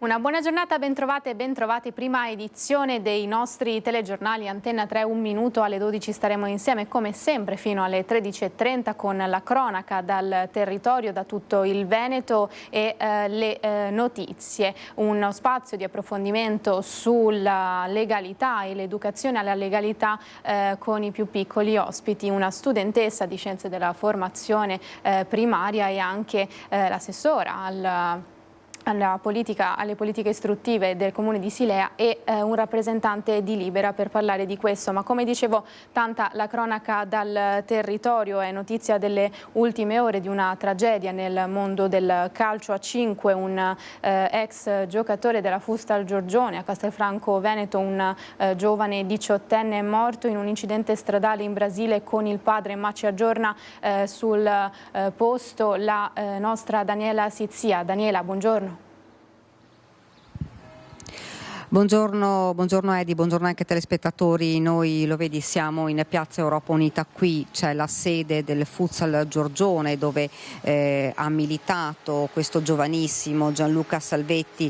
Una buona giornata, bentrovate e bentrovati. Prima edizione dei nostri telegiornali Antenna 3, un minuto alle 12 staremo insieme come sempre fino alle 13:30 con la cronaca dal territorio, da tutto il Veneto e le notizie. Uno spazio di approfondimento sulla legalità e l'educazione alla legalità con i più piccoli ospiti, una studentessa di scienze della formazione primaria e anche l'assessora alle politiche istruttive del Comune di Silea e un rappresentante di Libera per parlare di questo. Ma come dicevo, tanta la cronaca dal territorio, è notizia delle ultime ore di una tragedia nel mondo del calcio a 5, un ex giocatore della Fustal Giorgione a Castelfranco Veneto, un giovane 18enne è morto in un incidente stradale in Brasile con il padre, ma ci aggiorna sul posto la nostra Daniela Sizia. Daniela, buongiorno. Buongiorno Edi, buongiorno anche ai telespettatori. Noi, lo vedi, siamo in Piazza Europa Unita. Qui c'è la sede del Futsal Giorgione dove ha militato questo giovanissimo Gianluca Salvetti,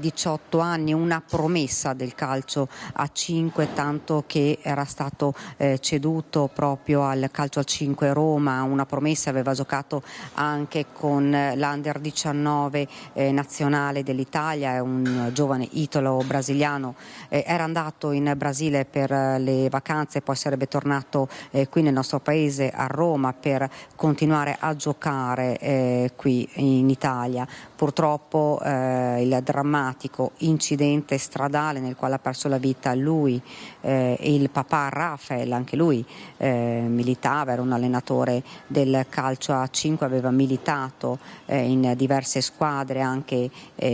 18 anni, una promessa del calcio a 5, tanto che era stato ceduto proprio al calcio a 5 Roma, una promessa. Aveva giocato anche con l'Under 19 nazionale dell'Italia, è un giovane italo brasiliano, era andato in Brasile per le vacanze, poi sarebbe tornato qui nel nostro paese a Roma per continuare a giocare qui in Italia. Purtroppo il drammatico incidente stradale nel quale ha perso la vita lui e il papà Rafael, anche lui militava, era un allenatore del calcio a 5, aveva militato in diverse squadre anche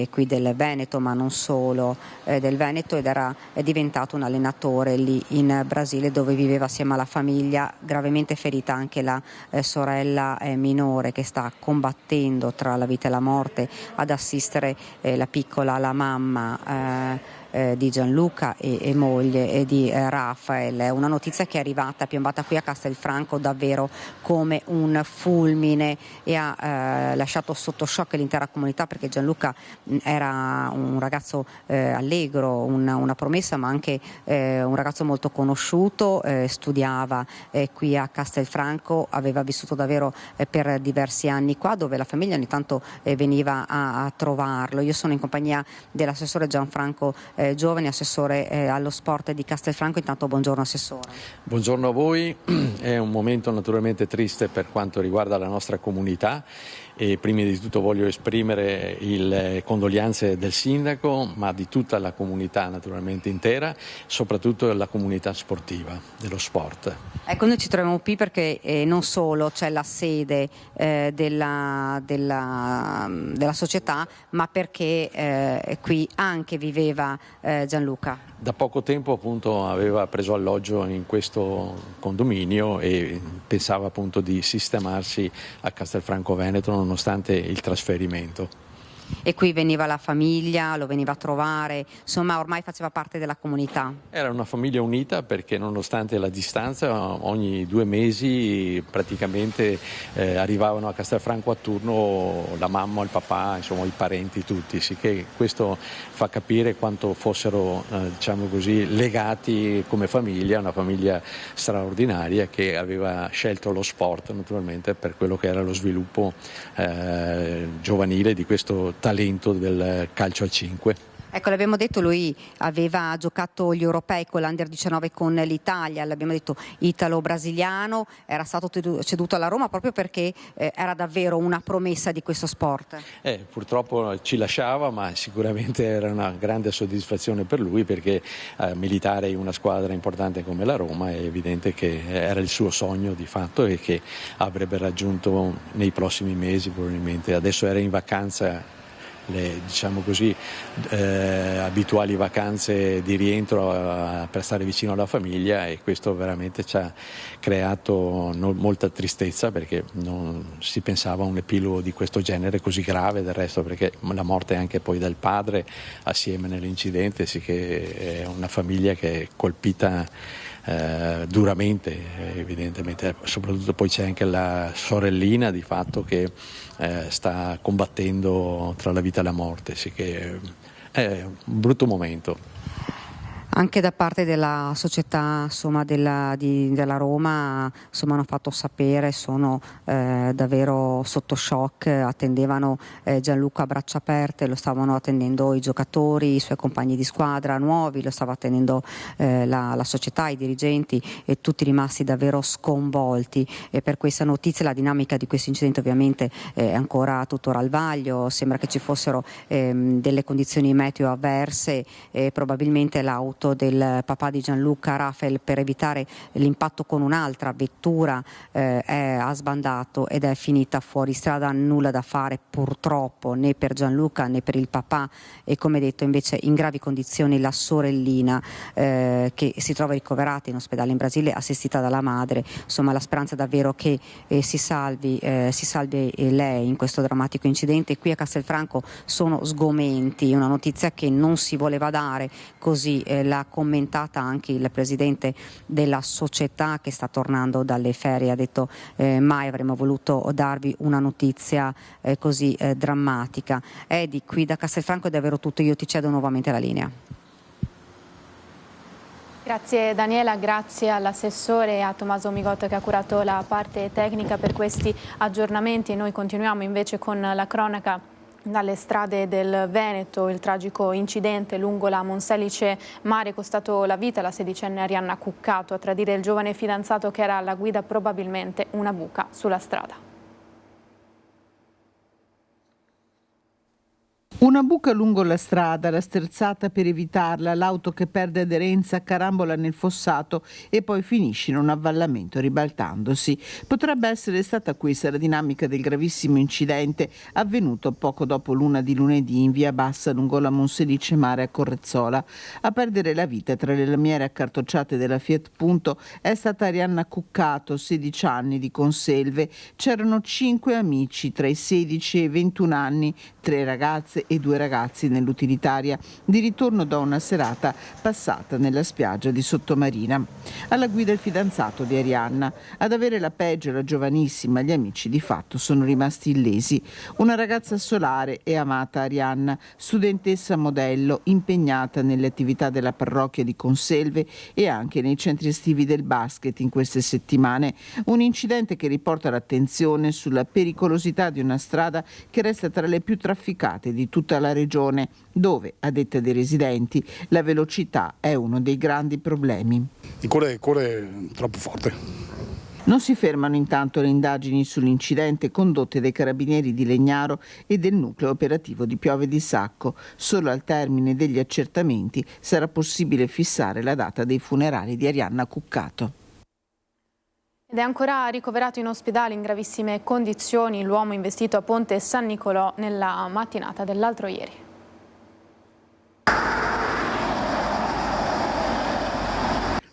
qui del Veneto, ma non solo del Veneto, ed è diventato un allenatore lì in Brasile dove viveva assieme alla famiglia. Gravemente ferita anche la sorella minore che sta combattendo tra la vita e la morte ad assistere la piccola, la mamma di Gianluca e moglie di Rafael. È una notizia che è arrivata, piombata qui a Castelfranco davvero come un fulmine e ha lasciato sotto shock l'intera comunità, perché Gianluca era un ragazzo allegro, una promessa, ma anche un ragazzo molto conosciuto, studiava qui a Castelfranco, aveva vissuto davvero per diversi anni qua, dove la famiglia ogni tanto veniva a trovarlo. Io sono in compagnia dell'assessore Gianfranco Giovani, assessore allo sport di Castelfranco. Intanto buongiorno assessore. Buongiorno a voi, è un momento naturalmente triste per quanto riguarda la nostra comunità e prima di tutto voglio esprimere le condoglianze del sindaco, ma di tutta la comunità naturalmente intera, soprattutto della comunità sportiva, dello sport. Ecco, noi ci troviamo qui perché non solo c'è la sede della società, ma perché qui anche viveva Gianluca. Da poco tempo appunto aveva preso alloggio in questo condominio e pensava appunto di sistemarsi a Castelfranco Veneto nonostante il trasferimento. E qui veniva la famiglia, lo veniva a trovare, insomma ormai faceva parte della comunità. Era una famiglia unita perché nonostante la distanza ogni 2 mesi praticamente arrivavano a Castelfranco a turno la mamma, il papà, insomma i parenti tutti, sì, che questo fa capire quanto fossero diciamo così legati come famiglia, una famiglia straordinaria che aveva scelto lo sport naturalmente per quello che era lo sviluppo giovanile di questo talento del calcio a 5. Ecco, l'abbiamo detto, lui aveva giocato gli europei con l'Under 19 con l'Italia, l'abbiamo detto italo-brasiliano, era stato ceduto alla Roma proprio perché era davvero una promessa di questo sport. Purtroppo ci lasciava, ma sicuramente era una grande soddisfazione per lui perché militare in una squadra importante come la Roma è evidente che era il suo sogno di fatto e che avrebbe raggiunto nei prossimi mesi probabilmente. Adesso era in vacanza, le diciamo così abituali vacanze di rientro per stare vicino alla famiglia, e questo veramente ci ha creato molta tristezza perché non si pensava a un epilogo di questo genere così grave, del resto perché la morte anche poi del padre assieme nell'incidente, sì, che è una famiglia che è colpita duramente evidentemente, soprattutto poi c'è anche la sorellina di fatto che sta combattendo tra la vita e la morte, sì, che è un brutto momento. Anche da parte della società della Roma hanno fatto sapere, sono davvero sotto shock, attendevano Gianluca a braccia aperte, lo stavano attendendo i giocatori, i suoi compagni di squadra nuovi, lo stava attendendo la società, i dirigenti, e tutti rimasti davvero sconvolti per questa notizia. La dinamica di questo incidente ovviamente è ancora tuttora al vaglio, sembra che ci fossero delle condizioni meteo avverse, probabilmente l'auto del papà di Gianluca, Rafael, per evitare l'impatto con un'altra vettura ha sbandato ed è finita fuori strada. Nulla da fare purtroppo né per Gianluca né per il papà, e come detto invece in gravi condizioni la sorellina che si trova ricoverata in ospedale in Brasile, assistita dalla madre. Insomma, la speranza davvero che si salvi lei in questo drammatico incidente. Qui a Castelfranco sono sgomenti, una notizia che non si voleva dare, così l'ha commentata anche il presidente della società che sta tornando dalle ferie. Ha detto mai avremmo voluto darvi una notizia così drammatica. Edi, qui da Castelfranco è davvero tutto, io ti cedo nuovamente la linea. Grazie Daniela, grazie all'assessore e a Tommaso Migotto che ha curato la parte tecnica per questi aggiornamenti. Noi continuiamo invece con la cronaca dalle strade del Veneto. Il tragico incidente lungo la Monselice Mare è costato la vita alla 16enne Arianna Cuccato. A tradire il giovane fidanzato che era alla guida probabilmente una buca sulla strada. Una buca lungo la strada, la sterzata per evitarla, l'auto che perde aderenza, carambola nel fossato e poi finisce in un avvallamento ribaltandosi. Potrebbe essere stata questa la dinamica del gravissimo incidente avvenuto poco dopo l'1 di lunedì in via Bassa lungo la Monselice Mare a Correzzola. A perdere la vita tra le lamiere accartocciate della Fiat Punto è stata Arianna Cuccato, 16 anni, di Conselve. C'erano 5 amici tra i 16 e i 21 anni, 3 ragazze e 2 ragazzi nell'utilitaria, di ritorno da una serata passata nella spiaggia di Sottomarina. Alla guida il fidanzato di Arianna. Ad avere la peggio la giovanissima, gli amici di fatto sono rimasti illesi. Una ragazza solare e amata Arianna, studentessa modello, impegnata nelle attività della parrocchia di Conselve e anche nei centri estivi del basket in queste settimane. Un incidente che riporta l'attenzione sulla pericolosità di una strada che resta tra le più trafficate di tutta la regione, dove, a detta dei residenti, la velocità è uno dei grandi problemi. Il cuore è troppo forte. Non si fermano intanto le indagini sull'incidente condotte dai carabinieri di Legnaro e del nucleo operativo di Piove di Sacco. Solo al termine degli accertamenti sarà possibile fissare la data dei funerali di Arianna Cuccato. Ed è ancora ricoverato in ospedale in gravissime condizioni l'uomo investito a Ponte San Nicolò nella mattinata dell'altro ieri.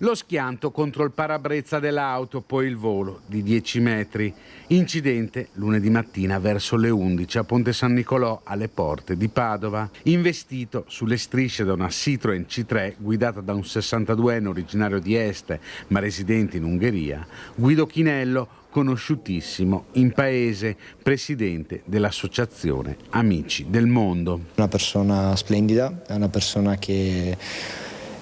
Lo schianto contro il parabrezza dell'auto, poi il volo di 10 metri. Incidente lunedì mattina verso le 11 a Ponte San Nicolò, alle porte di Padova. Investito sulle strisce da una Citroen C3 guidata da un 62enne originario di Este ma residente in Ungheria, Guido Chinello, conosciutissimo in paese, presidente dell'associazione Amici del Mondo. Una persona splendida, è una persona che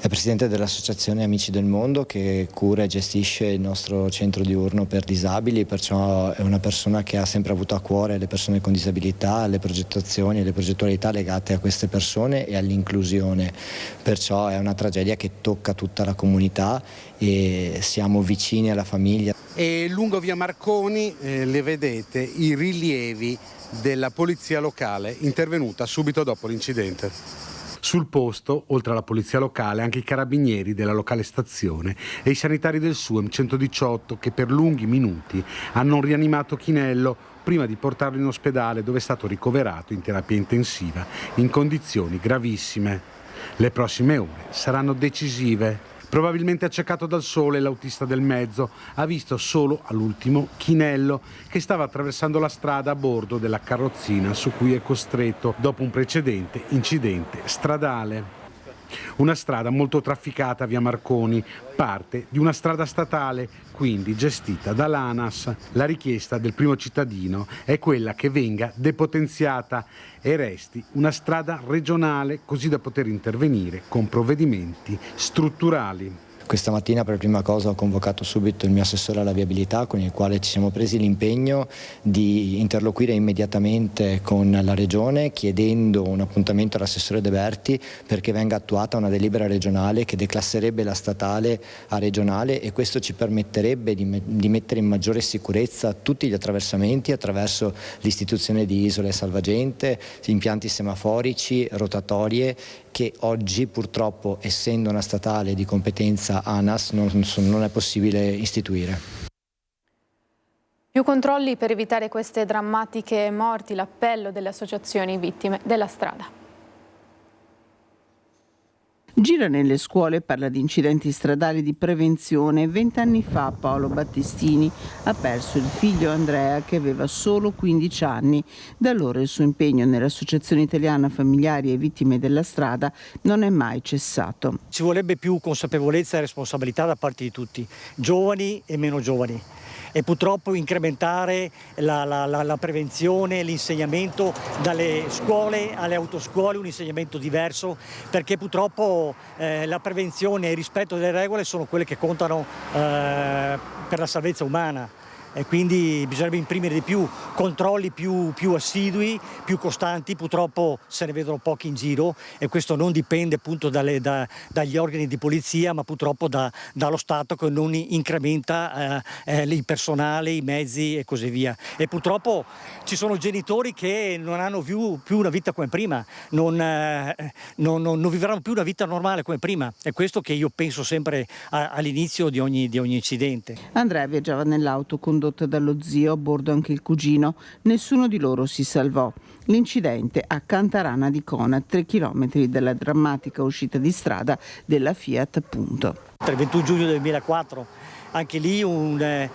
è presidente dell'associazione Amici del Mondo, che cura e gestisce il nostro centro diurno per disabili, perciò è una persona che ha sempre avuto a cuore le persone con disabilità, le progettazioni e le progettualità legate a queste persone e all'inclusione. Perciò è una tragedia che tocca tutta la comunità e siamo vicini alla famiglia. E lungo via Marconi le vedete i rilievi della polizia locale intervenuta subito dopo l'incidente. Sul posto, oltre alla polizia locale, anche i carabinieri della locale stazione e i sanitari del SUEM 118 che per lunghi minuti hanno rianimato Chinello prima di portarlo in ospedale, dove è stato ricoverato in terapia intensiva in condizioni gravissime. Le prossime ore saranno decisive. Probabilmente accecato dal sole, l'autista del mezzo ha visto solo all'ultimo Chinello che stava attraversando la strada a bordo della carrozzina su cui è costretto dopo un precedente incidente stradale. Una strada molto trafficata via Marconi, parte di una strada statale, quindi gestita dall'ANAS. La richiesta del primo cittadino è quella che venga depotenziata e resti una strada regionale, così da poter intervenire con provvedimenti strutturali. Questa mattina per prima cosa ho convocato subito il mio assessore alla viabilità, con il quale ci siamo presi l'impegno di interloquire immediatamente con la Regione, chiedendo un appuntamento all'assessore De Berti perché venga attuata una delibera regionale che declasserebbe la statale a regionale, e questo ci permetterebbe di mettere in maggiore sicurezza tutti gli attraversamenti attraverso l'istituzione di isole salvagente, impianti semaforici, rotatorie, che oggi purtroppo, essendo una statale di competenza ANAS, non è possibile istituire. Più controlli per evitare queste drammatiche morti, l'appello delle associazioni vittime della strada. Gira nelle scuole e parla di incidenti stradali di prevenzione. 20 anni fa Paolo Battistini ha perso il figlio Andrea, che aveva solo 15 anni. Da allora il suo impegno nell'Associazione Italiana Familiari e Vittime della Strada non è mai cessato. Ci vorrebbe più consapevolezza e responsabilità da parte di tutti, giovani e meno giovani. E purtroppo incrementare la prevenzione, l'insegnamento dalle scuole alle autoscuole, un insegnamento diverso, perché purtroppo la prevenzione e il rispetto delle regole sono quelle che contano per la salvezza umana. E quindi bisognerebbe imprimere di più, controlli più assidui, più costanti. Purtroppo se ne vedono pochi in giro, e questo non dipende appunto dagli organi di polizia, ma purtroppo dallo Stato, che non incrementa il personale, i mezzi e così via. E purtroppo ci sono genitori che non hanno più una vita come prima, non vivranno più una vita normale come prima. È questo che io penso sempre all'inizio di ogni incidente. Andrea viaggiava nell'auto condotta dallo zio, a bordo anche il cugino. Nessuno di loro si salvò. L'incidente a Cantarana di Cona, 3 chilometri dalla drammatica uscita di strada della Fiat Punto. Il 21 giugno del 2004, anche lì un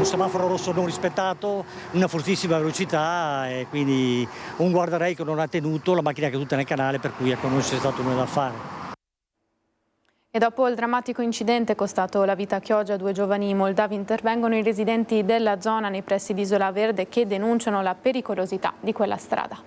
semaforo rosso non rispettato, una fortissima velocità, e quindi un guardarei che non ha tenuto, la macchina è caduta nel canale, per cui non c'è stato nulla da fare. E dopo il drammatico incidente costato la vita a Chioggia a 2 giovani moldavi, intervengono i residenti della zona nei pressi di Isola Verde, che denunciano la pericolosità di quella strada.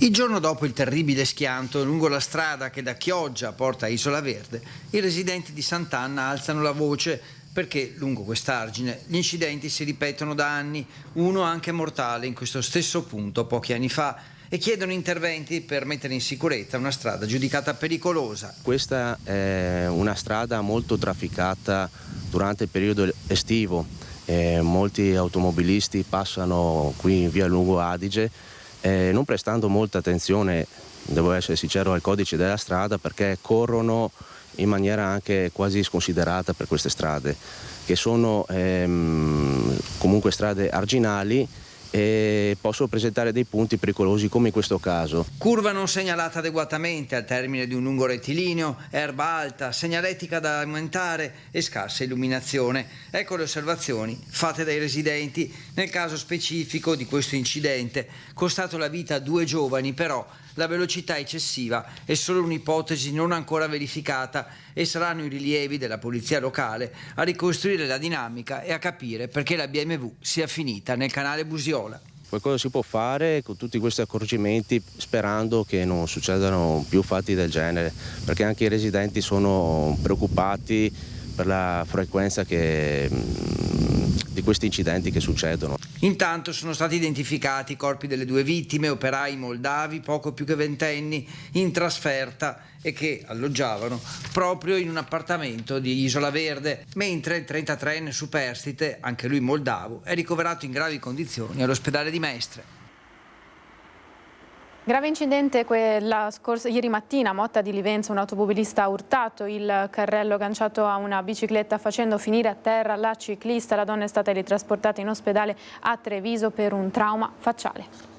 Il giorno dopo il terribile schianto lungo la strada che da Chioggia porta a Isola Verde, i residenti di Sant'Anna alzano la voce perché lungo quest'argine gli incidenti si ripetono da anni, uno anche mortale in questo stesso punto pochi anni fa, e chiedono interventi per mettere in sicurezza una strada giudicata pericolosa. Questa è una strada molto trafficata durante il periodo estivo. Molti automobilisti passano qui in via Lungo Adige non prestando molta attenzione, devo essere sincero, al codice della strada, perché corrono in maniera anche quasi sconsiderata per queste strade, che sono comunque strade arginali e possono presentare dei punti pericolosi, come in questo caso. Curva non segnalata adeguatamente al termine di un lungo rettilineo, erba alta, segnaletica da aumentare e scarsa illuminazione. Ecco le osservazioni fatte dai residenti nel caso specifico di questo incidente. Costato la vita a 2 giovani, però la velocità eccessiva è solo un'ipotesi non ancora verificata, e saranno i rilievi della polizia locale a ricostruire la dinamica e a capire perché la BMW sia finita nel canale Busiola. Qualcosa si può fare con tutti questi accorgimenti, sperando che non succedano più fatti del genere, perché anche i residenti sono preoccupati per la frequenza di questi incidenti che succedono. Intanto sono stati identificati i corpi delle 2 vittime, operai moldavi poco più che ventenni, in trasferta e che alloggiavano proprio in un appartamento di Isola Verde, mentre il 33enne superstite, anche lui moldavo, è ricoverato in gravi condizioni all'ospedale di Mestre. Grave incidente ieri mattina a Motta di Livenza, un automobilista ha urtato il carrello agganciato a una bicicletta, facendo finire a terra la ciclista. La donna è stata ritrasportata in ospedale a Treviso per un trauma facciale.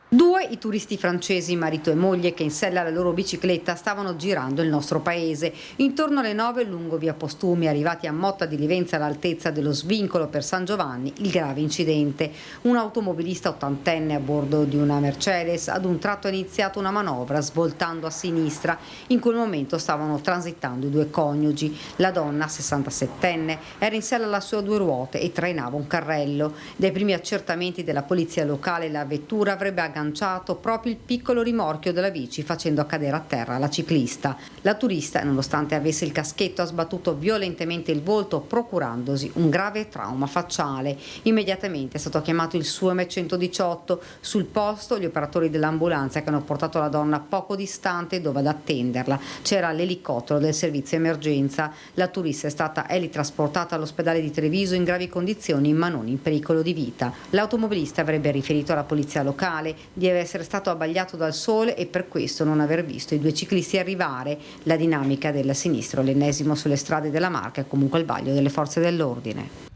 2 Due i turisti francesi, marito e moglie, che in sella alla loro bicicletta stavano girando il nostro paese. Intorno alle 9 lungo via Postumi, arrivati a Motta di Livenza all'altezza dello svincolo per San Giovanni, il grave incidente. Un automobilista ottantenne a bordo di una Mercedes ad un tratto ha iniziato una manovra svoltando a sinistra. In quel momento stavano transitando i due coniugi. La donna, 67enne, era in sella alla sua due ruote e trainava un carrello. Dai primi accertamenti della polizia locale la vettura avrebbe agganciato proprio il piccolo rimorchio della bici facendo cadere a terra la ciclista. La turista, nonostante avesse il caschetto, ha sbattuto violentemente il volto procurandosi un grave trauma facciale. Immediatamente è stato chiamato il SUEME 118. Sul posto gli operatori dell'ambulanza che hanno portato la donna poco distante dove ad attenderla. C'era l'elicottero del servizio emergenza. La turista è stata elitrasportata all'ospedale di Treviso in gravi condizioni ma non in pericolo di vita. L'automobilista avrebbe riferito alla polizia locale di essere stato abbagliato dal sole e per questo non aver visto i due ciclisti arrivare. La dinamica del sinistro, l'ennesimo sulle strade della Marca, è comunque il vaglio delle forze dell'ordine.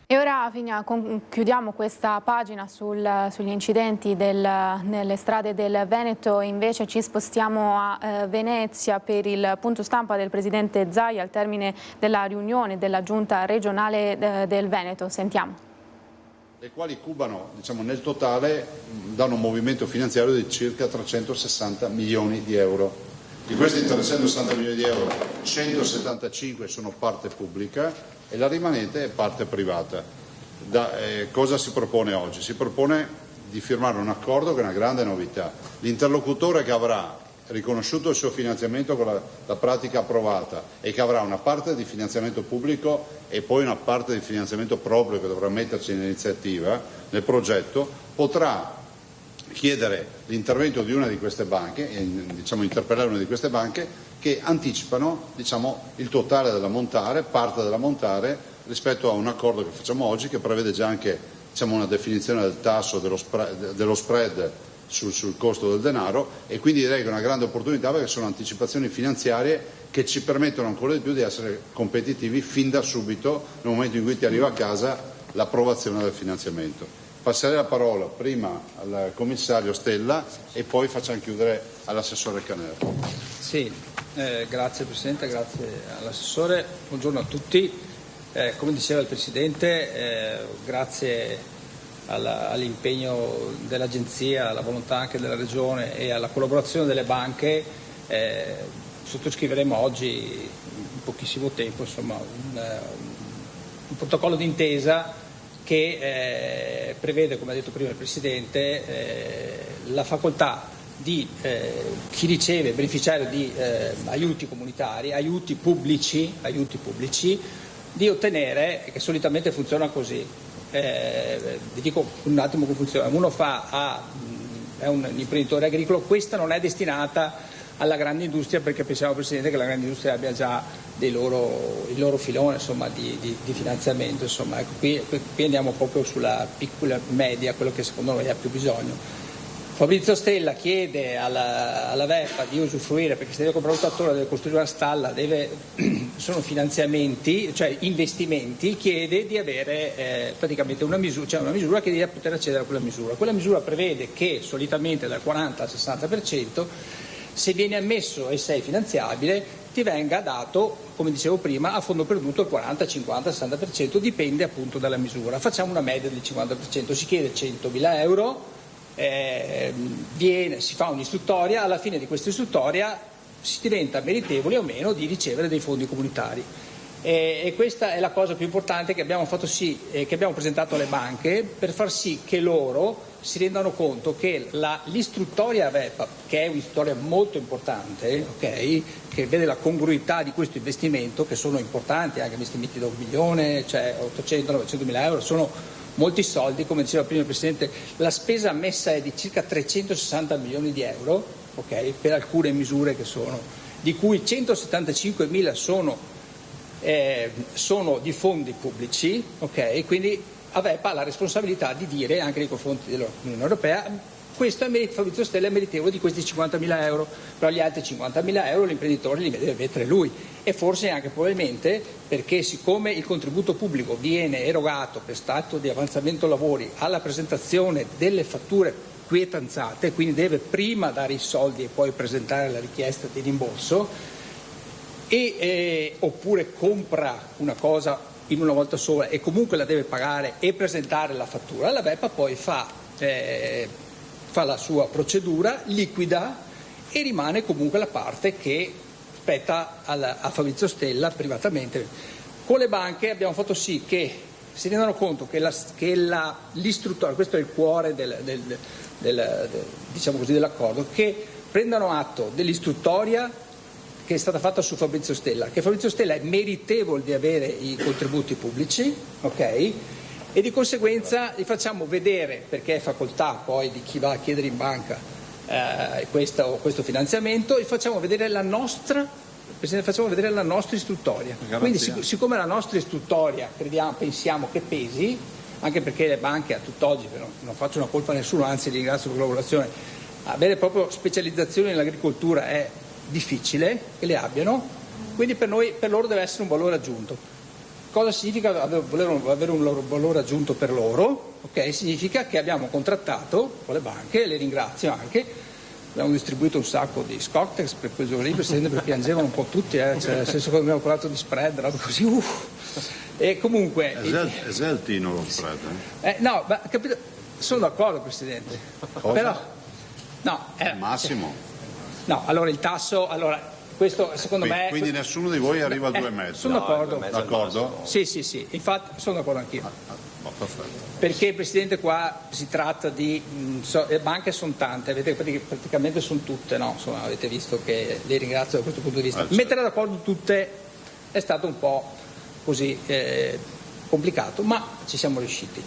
E ora chiudiamo questa pagina sugli incidenti nelle strade del Veneto. Invece ci spostiamo a Venezia per il punto stampa del presidente Zaia al termine della riunione della giunta regionale del Veneto. Sentiamo. Le quali cubano, nel totale, danno un movimento finanziario di circa 360 milioni di euro. Di questi 360 milioni di euro, 175 sono parte pubblica e la rimanente è parte privata. Cosa si propone oggi? Si propone di firmare un accordo che è una grande novità. L'interlocutore che avrà riconosciuto il suo finanziamento con la pratica approvata e che avrà una parte di finanziamento pubblico e poi una parte di finanziamento proprio che dovrà metterci in iniziativa, nel progetto, potrà chiedere l'intervento di una di queste banche, interpellare una di queste banche che anticipano il totale dell'ammontare, parte dell'ammontare rispetto a un accordo che facciamo oggi che prevede già anche una definizione del tasso dello spread sul costo del denaro, e quindi direi che è una grande opportunità perché sono anticipazioni finanziarie che ci permettono ancora di più di essere competitivi fin da subito nel momento in cui ti arriva a casa l'approvazione del finanziamento. Passerei la parola prima al commissario Stella e poi facciamo chiudere all'assessore Canero. Sì, grazie Presidente, grazie all'assessore, buongiorno a tutti. Come diceva il Presidente, grazie all'impegno dell'Agenzia, alla volontà anche della Regione e alla collaborazione delle banche, sottoscriveremo oggi in pochissimo tempo un protocollo d'intesa che prevede, come ha detto prima il Presidente, la facoltà di chi riceve, beneficiario di aiuti comunitari, aiuti pubblici, di ottenere, che solitamente funziona così. Vi dico un attimo come funziona. Uno è un imprenditore agricolo, questa non è destinata alla grande industria perché pensiamo, Presidente, che la grande industria abbia già il loro filone di finanziamento. Ecco, qui andiamo proprio sulla piccola media, quello che secondo noi ha più bisogno. Fabrizio Stella chiede alla VEPA di usufruire, perché se deve comprare un trattore, deve costruire una stalla, sono finanziamenti, cioè investimenti, chiede di avere praticamente una misura che deve poter accedere a quella misura. Quella misura prevede che solitamente dal 40 al 60%, se vieni ammesso e sei finanziabile, ti venga dato, come dicevo prima, a fondo perduto il 40, 50, 60%, dipende appunto dalla misura. Facciamo una media del 50%, si chiede 100.000 euro, si fa un'istruttoria, alla fine di questa istruttoria si diventa meritevoli o meno di ricevere dei fondi comunitari. E questa è la cosa più importante che abbiamo fatto che abbiamo presentato alle banche per far sì che loro si rendano conto che l'istruttoria VEPA, che è un'istruttoria molto importante, che vede la congruità di questo investimento, che sono importanti, anche investimenti da 1 milione, cioè 800-900 mila euro, sono molti soldi, come diceva prima il Presidente, la spesa ammessa è di circa 360 milioni di euro, per alcune misure di cui 175 mila sono di fondi pubblici, quindi AVEPA ha la responsabilità di dire anche nei confronti dell'Unione Europea: questo Fabrizio Stella è meritevole di questi 50.000 euro, però gli altri 50.000 euro l'imprenditore li deve mettere lui, e forse anche probabilmente perché, siccome il contributo pubblico viene erogato per stato di avanzamento lavori alla presentazione delle fatture quietanzate, quindi deve prima dare i soldi e poi presentare la richiesta di rimborso, oppure compra una cosa in una volta sola e comunque la deve pagare e presentare la fattura, la BEPA poi fa la sua procedura, liquida e rimane comunque la parte che spetta a Fabrizio Stella privatamente. Con le banche abbiamo fatto sì che si rendano conto che l'istruttoria, questo è il cuore diciamo così, dell'accordo, che prendano atto dell'istruttoria che è stata fatta su Fabrizio Stella, che Fabrizio Stella è meritevole di avere i contributi pubblici, ok? E di conseguenza gli facciamo vedere, perché è facoltà poi di chi va a chiedere in banca questo finanziamento, gli facciamo vedere la nostra istruttoria. Quindi siccome la nostra istruttoria pensiamo che pesi, anche perché le banche a tutt'oggi, non faccio una colpa a nessuno, anzi li ringrazio per la collaborazione, avere proprio specializzazione nell'agricoltura è difficile che le abbiano, quindi per loro deve essere un valore aggiunto. Cosa significa avere un valore aggiunto per loro? Okay, significa che abbiamo contrattato con le banche, le ringrazio anche, abbiamo distribuito un sacco di Scottex per quel giorno lì, Presidente, perché piangevano un po' tutti, cioè, nel senso che abbiamo parlato di spread, roba così, E comunque... Esaltino lo spread. No, ma capito, sono d'accordo, Presidente. Cosa? Però, no, massimo. No, allora il tasso, questo secondo me... Quindi nessuno di voi arriva al 2,5? Sono d'accordo. D'accordo? Sì, infatti sono d'accordo anch'io. Perfetto. Perché, Presidente, qua si tratta di... le banche sono tante, praticamente sono tutte, no? Insomma, avete visto che le ringrazio da questo punto di vista. Certo. Mettere d'accordo tutte è stato un po' così complicato, ma ci siamo riusciti.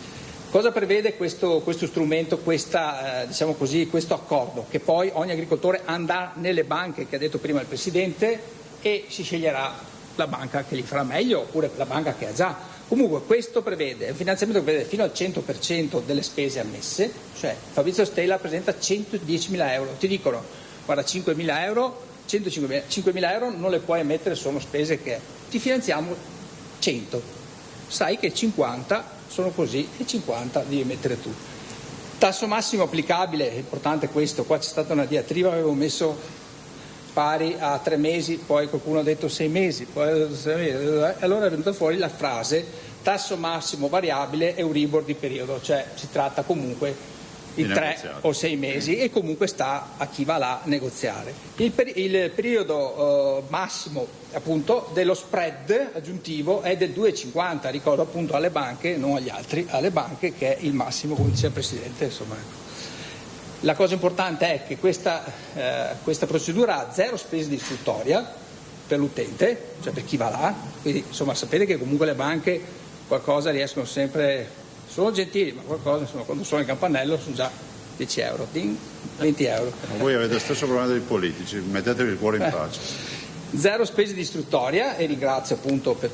Cosa prevede questo strumento, diciamo così, questo accordo? Che poi ogni agricoltore andrà nelle banche, che ha detto prima il Presidente, e si sceglierà la banca che gli farà meglio oppure la banca che ha già. Comunque questo prevede un finanziamento che prevede fino al 100% delle spese ammesse, cioè Fabrizio Stella presenta 110.000 euro, ti dicono guarda 5.000 euro, 5.000 euro non le puoi mettere, sono spese che ti finanziamo 100, sai che 50 sono così e 50 devi mettere tu. Tasso massimo applicabile, è importante questo, qua c'è stata una diatriba, avevo messo pari a 3 mesi, poi qualcuno ha detto 6 mesi, poi ha detto 6 mesi, allora è venuta fuori la frase tasso massimo variabile Euribor di periodo, cioè si tratta comunque di 3 o 6 mesi e comunque sta a chi va là a negoziare. Il periodo massimo appunto dello spread aggiuntivo è del 2,50, ricordo appunto alle banche, non agli altri, alle banche, che è il massimo, come dice il Presidente, insomma. La cosa importante è che questa procedura ha 0 spese di istruttoria per l'utente, cioè per chi va là, quindi insomma sapete che comunque le banche qualcosa riescono sempre, sono gentili, ma qualcosa insomma, quando suona il campanello sono già 10 euro, 20 euro. Ma voi avete lo stesso problema dei politici, mettetevi il cuore in pace. 0 spese di istruttoria e ringrazio appunto per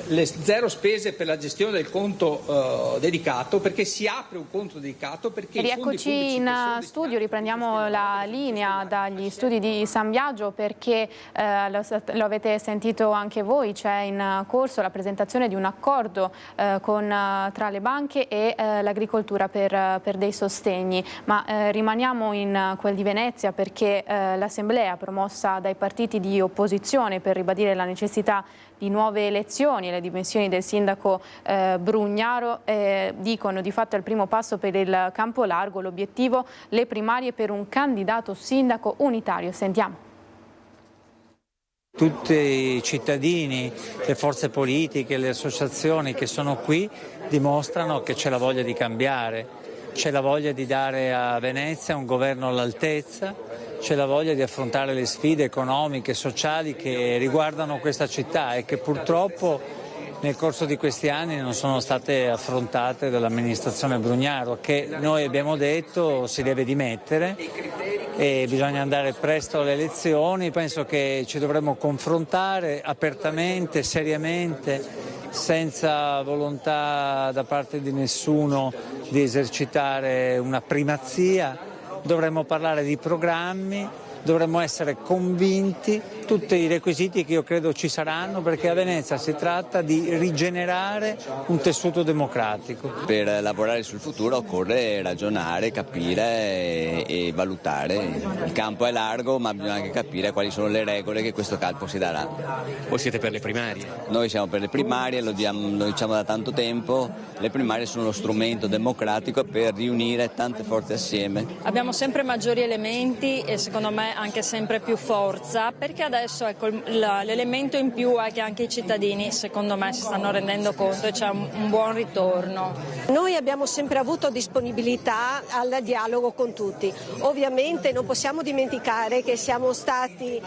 le 0 spese per la gestione del conto dedicato, perché si apre un conto dedicato. Perché rieccoci in studio, riprendiamo la linea dagli studi di San Biagio perché lo avete sentito anche voi, c'è in corso la presentazione di un accordo tra le banche e l'agricoltura per dei sostegni, ma rimaniamo in quel di Venezia perché l'assemblea promossa dai partiti di opposizione per ribadire la necessità di nuove elezioni e le dimissioni del sindaco Brugnaro dicono di fatto è il primo passo per il campo largo, l'obiettivo le primarie per un candidato sindaco unitario. Sentiamo. Tutti i cittadini, le forze politiche, le associazioni che sono qui dimostrano che c'è la voglia di cambiare, c'è la voglia di dare a Venezia un governo all'altezza, c'è la voglia di affrontare le sfide economiche e sociali che riguardano questa città e che purtroppo nel corso di questi anni non sono state affrontate dall'amministrazione Brugnaro, che noi abbiamo detto si deve dimettere e bisogna andare presto alle elezioni. Penso che ci dovremmo confrontare apertamente, seriamente, senza volontà da parte di nessuno di esercitare una primazia. Dovremmo parlare di programmi, dovremmo essere convinti, tutti i requisiti che io credo ci saranno, perché a Venezia si tratta di rigenerare un tessuto democratico. Per lavorare sul futuro occorre ragionare, capire e valutare. Il campo è largo, ma bisogna anche capire quali sono le regole che questo campo si darà. Voi siete per le primarie? Noi siamo per le primarie, lo diciamo da tanto tempo. Le primarie sono lo strumento democratico per riunire tante forze assieme. Abbiamo sempre maggiori elementi e secondo me anche sempre più forza, perché adesso ecco, l'elemento in più è che anche i cittadini secondo me si stanno rendendo conto e c'è un buon ritorno. Noi abbiamo sempre avuto disponibilità al dialogo con tutti. Ovviamente non possiamo dimenticare che siamo stati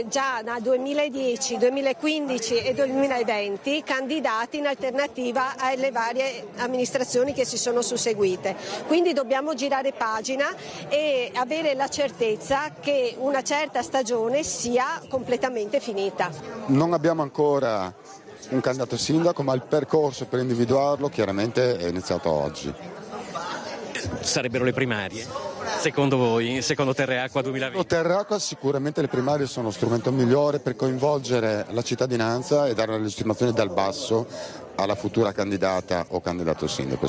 già nel 2010, 2015 e 2020 candidati in alternativa alle varie amministrazioni che si sono susseguite. Quindi dobbiamo girare pagina e avere la certezza che una certa stagione sia completamente finita. Non abbiamo ancora un candidato sindaco, ma il percorso per individuarlo chiaramente è iniziato oggi. Sarebbero le primarie, secondo voi, secondo Terreacqua 2020? Terreacqua sicuramente le primarie sono lo strumento migliore per coinvolgere la cittadinanza e dare una legittimazione dal basso alla futura candidata o candidato sindaco.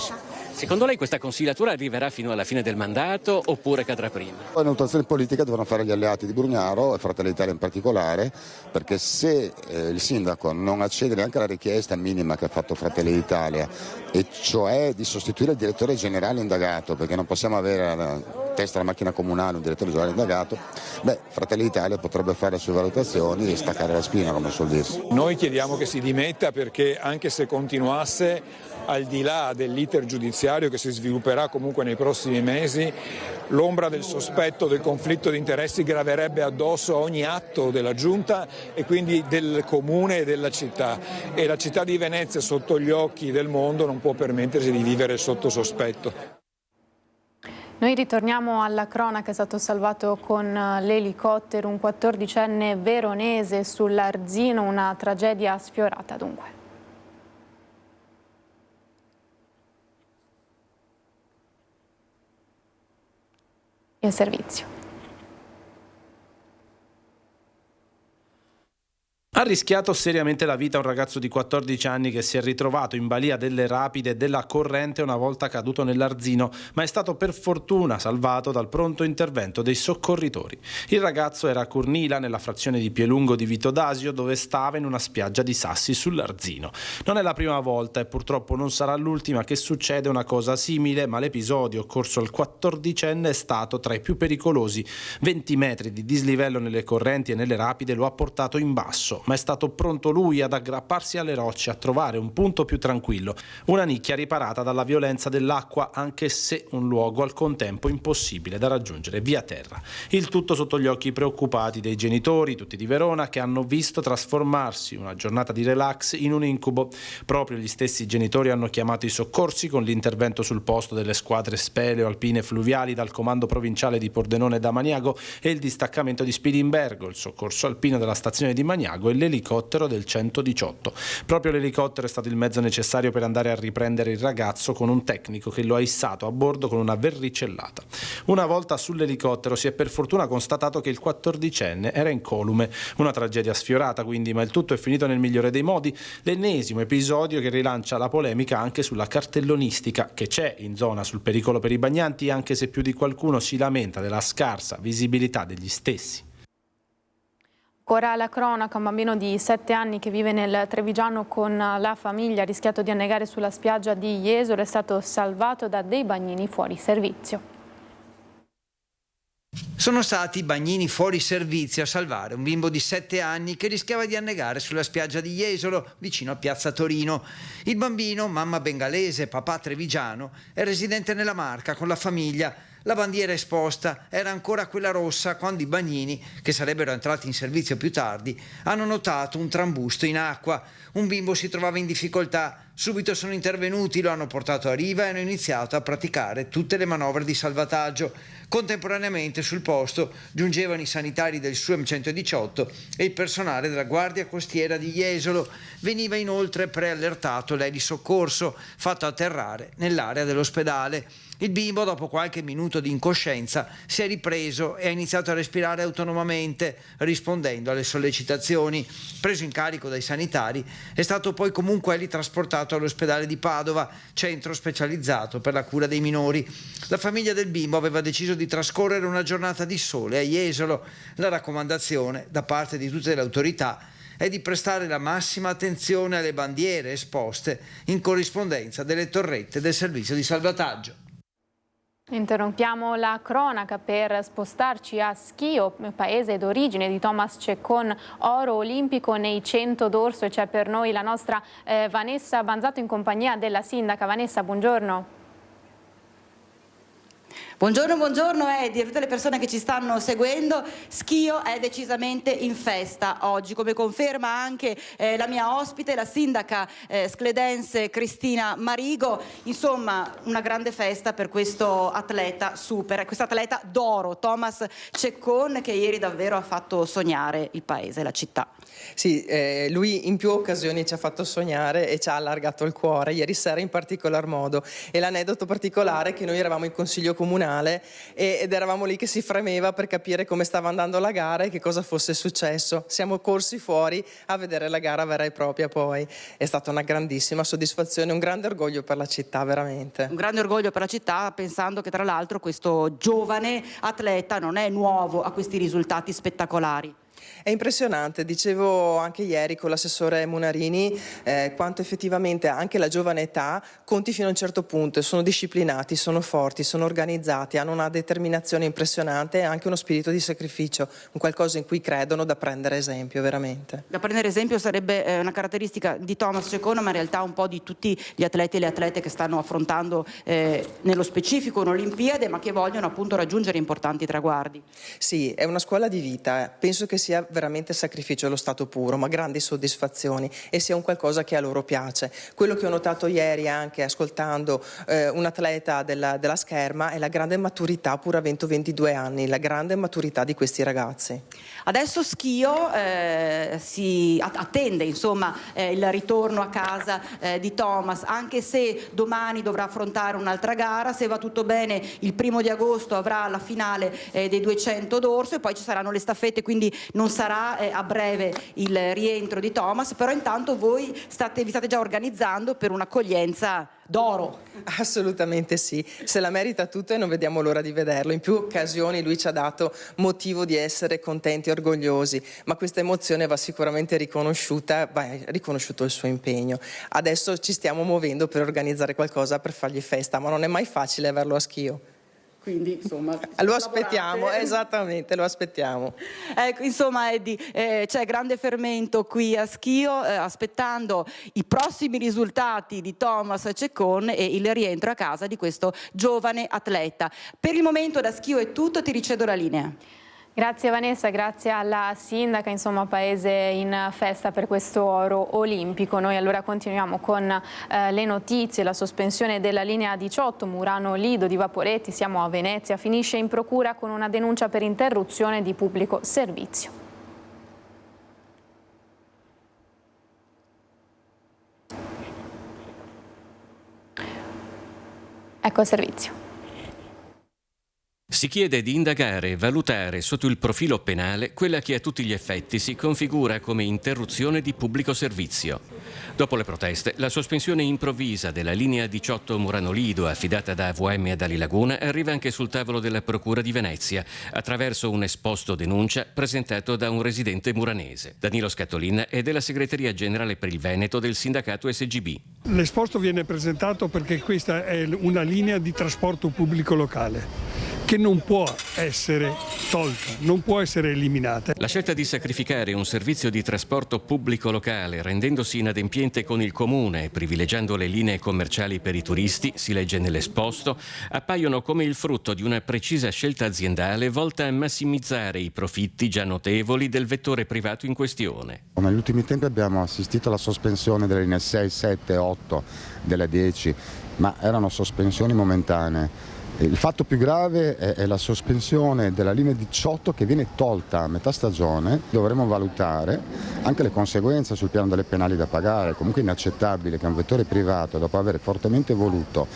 Secondo lei questa consigliatura arriverà fino alla fine del mandato oppure cadrà prima? La valutazione politica devono fare gli alleati di Brugnaro e Fratelli d'Italia in particolare, perché se il sindaco non accede neanche alla richiesta minima che ha fatto Fratelli d'Italia, e cioè di sostituire il direttore generale indagato, perché non possiamo avere alla testa della macchina comunale un direttore generale indagato, Fratelli d'Italia potrebbe fare le sue valutazioni e staccare la spina, come suol dirsi. Noi chiediamo che si dimetta, perché anche se continuasse, al di là dell'iter giudiziario che si svilupperà comunque nei prossimi mesi, l'ombra del sospetto del conflitto di interessi graverebbe addosso a ogni atto della Giunta e quindi del Comune e della città, e la città di Venezia sotto gli occhi del mondo non può permettersi di vivere sotto sospetto. Noi ritorniamo alla cronaca. È stato salvato con l'elicottero un 14enne veronese sull'Arzino, una tragedia sfiorata dunque. In servizio. Ha rischiato seriamente la vita un ragazzo di 14 anni che si è ritrovato in balia delle rapide e della corrente una volta caduto nell'Arzino, ma è stato per fortuna salvato dal pronto intervento dei soccorritori. Il ragazzo era a Curnila, nella frazione di Pielungo di Vitodasio, dove stava in una spiaggia di sassi sull'Arzino. Non è la prima volta e purtroppo non sarà l'ultima che succede una cosa simile, ma l'episodio occorso al 14enne è stato tra i più pericolosi. 20 metri di dislivello nelle correnti e nelle rapide lo ha portato in basso, ma è stato pronto lui ad aggrapparsi alle rocce, a trovare un punto più tranquillo, una nicchia riparata dalla violenza dell'acqua, anche se un luogo al contempo impossibile da raggiungere via terra. Il tutto sotto gli occhi preoccupati dei genitori, tutti di Verona, che hanno visto trasformarsi una giornata di relax in un incubo. Proprio gli stessi genitori hanno chiamato i soccorsi, con l'intervento sul posto delle squadre speleo, alpine e fluviali dal comando provinciale di Pordenone e da Maniago e il distaccamento di Spilimbergo, il soccorso alpino della stazione di Maniago e l'elicottero del 118. Proprio l'elicottero è stato il mezzo necessario per andare a riprendere il ragazzo, con un tecnico che lo ha issato a bordo con una verricellata. Una volta sull'elicottero si è per fortuna constatato che il 14enne era incolume. Una tragedia sfiorata quindi, ma il tutto è finito nel migliore dei modi. L'ennesimo episodio che rilancia la polemica anche sulla cartellonistica che c'è in zona sul pericolo per i bagnanti, anche se più di qualcuno si lamenta della scarsa visibilità degli stessi. Ancora la cronaca, un bambino di 7 anni che vive nel Trevigiano con la famiglia ha rischiato di annegare sulla spiaggia di Jesolo, è stato salvato da dei bagnini fuori servizio. Sono stati i bagnini fuori servizio a salvare un bimbo di 7 anni che rischiava di annegare sulla spiaggia di Jesolo, vicino a Piazza Torino. Il bambino, mamma bengalese, papà trevigiano, è residente nella Marca con la famiglia. La bandiera esposta era ancora quella rossa quando i bagnini, che sarebbero entrati in servizio più tardi, hanno notato un trambusto in acqua. Un bimbo si trovava in difficoltà. Subito sono intervenuti, lo hanno portato a riva e hanno iniziato a praticare tutte le manovre di salvataggio. Contemporaneamente sul posto giungevano i sanitari del SUEM 118 e il personale della Guardia Costiera di Jesolo. Veniva inoltre preallertato l'elisoccorso fatto atterrare nell'area dell'ospedale. Il bimbo, dopo qualche minuto di incoscienza, si è ripreso e ha iniziato a respirare autonomamente, rispondendo alle sollecitazioni. Preso in carico dai sanitari, è stato poi comunque trasportato all'ospedale di Padova, centro specializzato per la cura dei minori. La famiglia del bimbo aveva deciso di trascorrere una giornata di sole a Jesolo. La raccomandazione da parte di tutte le autorità è di prestare la massima attenzione alle bandiere esposte in corrispondenza delle torrette del servizio di salvataggio. Interrompiamo la cronaca per spostarci a Schio, paese d'origine di Thomas Ceccon, oro olimpico nei 100 d'orso, e c'è per noi la nostra Vanessa Banzato in compagnia della sindaca. Vanessa, buongiorno. Buongiorno Edi e a tutte le persone che ci stanno seguendo. Schio è decisamente in festa oggi, come conferma anche la mia ospite, la sindaca scledense Cristina Marigo. Insomma, una grande festa per questo atleta super, questo atleta d'oro, Thomas Ceccon, che ieri davvero ha fatto sognare il paese, la città. Sì, lui in più occasioni ci ha fatto sognare e ci ha allargato il cuore, ieri sera in particolar modo. E l'aneddoto particolare è che noi eravamo in consiglio comunale ed eravamo lì che si fremeva per capire come stava andando la gara e che cosa fosse successo. Siamo corsi fuori a vedere la gara vera e propria poi. È stata una grandissima soddisfazione, un grande orgoglio per la città, veramente. Un grande orgoglio per la città, pensando che tra l'altro questo giovane atleta non è nuovo a questi risultati spettacolari. È impressionante, dicevo anche ieri con l'assessore Munarini quanto effettivamente anche la giovane età conti fino a un certo punto, sono disciplinati, sono forti, sono organizzati, hanno una determinazione impressionante e anche uno spirito di sacrificio, un qualcosa in cui credono, da prendere esempio veramente. Da prendere esempio sarebbe una caratteristica di Thomas Ceccon, ma in realtà un po' di tutti gli atleti e le atlete che stanno affrontando nello specifico un'Olimpiade, ma che vogliono appunto raggiungere importanti traguardi. Sì, è una scuola di vita, penso che sia veramente sacrificio allo stato puro, ma grandi soddisfazioni, e sia un qualcosa che a loro piace. Quello che ho notato ieri anche ascoltando un atleta della Scherma è la grande maturità, pur avendo 22 anni, la grande maturità di questi ragazzi. Adesso Schio si attende insomma il ritorno a casa di Thomas, anche se domani dovrà affrontare un'altra gara. Se va tutto bene il 1° agosto avrà la finale dei 200 d'orso e poi ci saranno le staffette, quindi non sarà a breve il rientro di Thomas, però intanto voi vi state già organizzando per un'accoglienza d'oro. Assolutamente sì, se la merita tutta e non vediamo l'ora di vederlo. In più occasioni lui ci ha dato motivo di essere contenti e orgogliosi, ma questa emozione va sicuramente riconosciuta, va riconosciuto il suo impegno. Adesso ci stiamo muovendo per organizzare qualcosa per fargli festa, ma non è mai facile averlo a Schio. Quindi insomma lo aspettiamo, esattamente, lo aspettiamo. Ecco, insomma Eddie, c'è grande fermento qui a Schio, aspettando i prossimi risultati di Thomas Ceccon e il rientro a casa di questo giovane atleta. Per il momento da Schio è tutto, ti ricedo la linea. Grazie Vanessa, grazie alla sindaca, insomma paese in festa per questo oro olimpico. Noi allora continuiamo con le notizie. La sospensione della linea 18 Murano-Lido di Vaporetti, siamo a Venezia, finisce in procura con una denuncia per interruzione di pubblico servizio. Ecco il servizio. Si chiede di indagare e valutare sotto il profilo penale quella che a tutti gli effetti si configura come interruzione di pubblico servizio. Dopo le proteste, la sospensione improvvisa della linea 18 Murano-Lido affidata da AVM ad Ali Laguna arriva anche sul tavolo della Procura di Venezia attraverso un esposto denuncia presentato da un residente muranese. Danilo Scattolin è della segreteria generale per il Veneto del sindacato SGB. L'esposto viene presentato perché questa è una linea di trasporto pubblico locale che non può essere tolta, non può essere eliminata. La scelta di sacrificare un servizio di trasporto pubblico locale, rendendosi inadempiente con il comune e privilegiando le linee commerciali per i turisti, si legge nell'esposto, appaiono come il frutto di una precisa scelta aziendale volta a massimizzare i profitti già notevoli del vettore privato in questione. Negli ultimi tempi abbiamo assistito alla sospensione delle linee 6, 7, 8, delle 10, ma erano sospensioni momentanee. Il fatto più grave è la sospensione della linea 18 che viene tolta a metà stagione. Dovremo valutare anche le conseguenze sul piano delle penali da pagare. Comunque è inaccettabile che un vettore privato, dopo aver fortemente voluto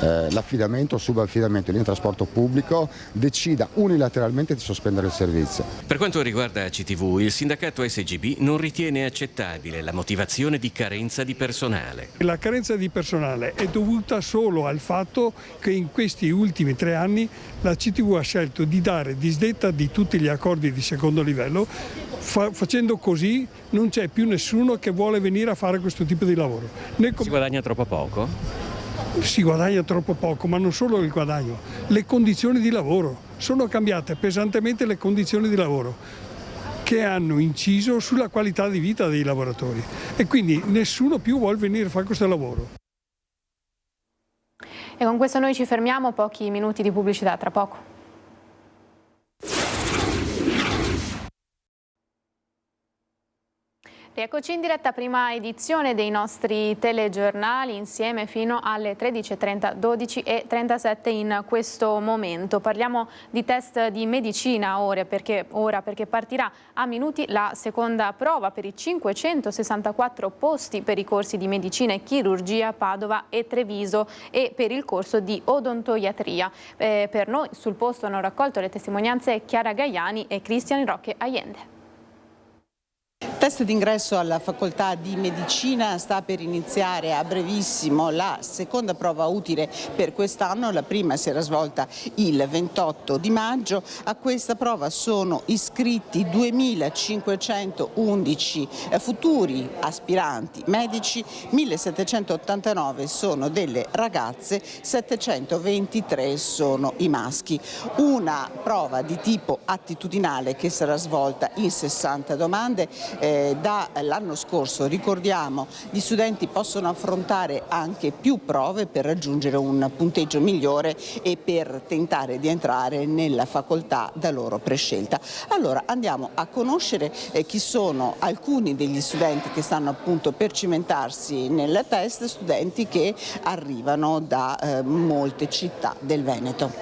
l'affidamento o subaffidamento in linea di trasporto pubblico, decida unilateralmente di sospendere il servizio. Per quanto riguarda CTV, il sindacato SGB non ritiene accettabile la motivazione di carenza di personale. La carenza di personale è dovuta solo al fatto che in questi ultimi 3 anni la CTV ha scelto di dare disdetta di tutti gli accordi di secondo livello, facendo così non c'è più nessuno che vuole venire a fare questo tipo di lavoro. Si guadagna troppo poco? Si guadagna troppo poco, ma non solo il guadagno, le condizioni di lavoro. Sono cambiate pesantemente le condizioni di lavoro che hanno inciso sulla qualità di vita dei lavoratori e quindi nessuno più vuole venire a fare questo lavoro. E con questo noi ci fermiamo, pochi minuti di pubblicità, tra poco. Rieccoci in diretta, prima edizione dei nostri telegiornali, insieme fino alle 13:30, 12:37 in questo momento. Parliamo di test di medicina ora perché partirà a minuti la seconda prova per i 564 posti per i corsi di medicina e chirurgia Padova e Treviso e per il corso di odontoiatria. Per noi sul posto hanno raccolto le testimonianze Chiara Gaiani e Cristian Roque Allende. Test d'ingresso alla facoltà di medicina, sta per iniziare a brevissimo la seconda prova utile per quest'anno. La prima si era svolta il 28 di maggio. A questa prova sono iscritti 2511 futuri aspiranti medici, 1789 sono delle ragazze, 723 sono i maschi. Una prova di tipo attitudinale che sarà svolta in 60 domande. Dall'anno scorso, ricordiamo, gli studenti possono affrontare anche più prove per raggiungere un punteggio migliore e per tentare di entrare nella facoltà da loro prescelta. Allora andiamo a conoscere chi sono alcuni degli studenti che stanno appunto per cimentarsi nel test, studenti che arrivano da molte città del Veneto.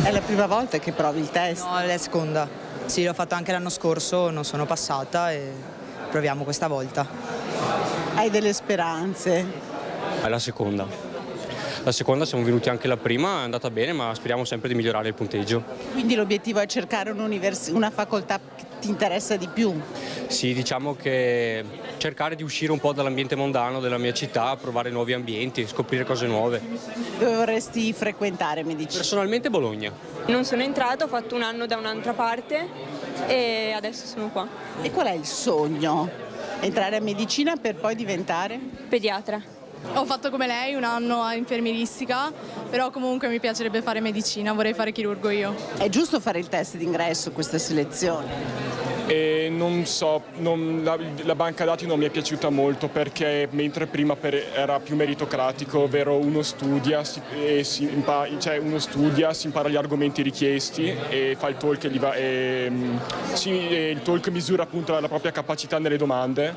È la prima volta che provi il test? No, è la seconda. Sì, l'ho fatto anche l'anno scorso, non sono passata e proviamo questa volta. Hai delle speranze? È la seconda. La seconda siamo venuti anche la prima, è andata bene, ma speriamo sempre di migliorare il punteggio. Quindi l'obiettivo è cercare una facoltà che ti interessa di più? Sì, diciamo che cercare di uscire un po' dall'ambiente mondano della mia città, provare nuovi ambienti, scoprire cose nuove. Dove vorresti frequentare medicina? Personalmente Bologna. Non sono entrata, ho fatto un anno da un'altra parte e adesso sono qua. E qual è il sogno? Entrare a medicina per poi diventare? Pediatra. Ho fatto come lei un anno a infermieristica, però comunque mi piacerebbe fare medicina, vorrei fare chirurgo io. È giusto fare il test d'ingresso, questa selezione? Non so, la banca dati non mi è piaciuta molto perché mentre prima era più meritocratico, ovvero uno studia, si impara gli argomenti richiesti e fa il talk il talk misura appunto la propria capacità nelle domande.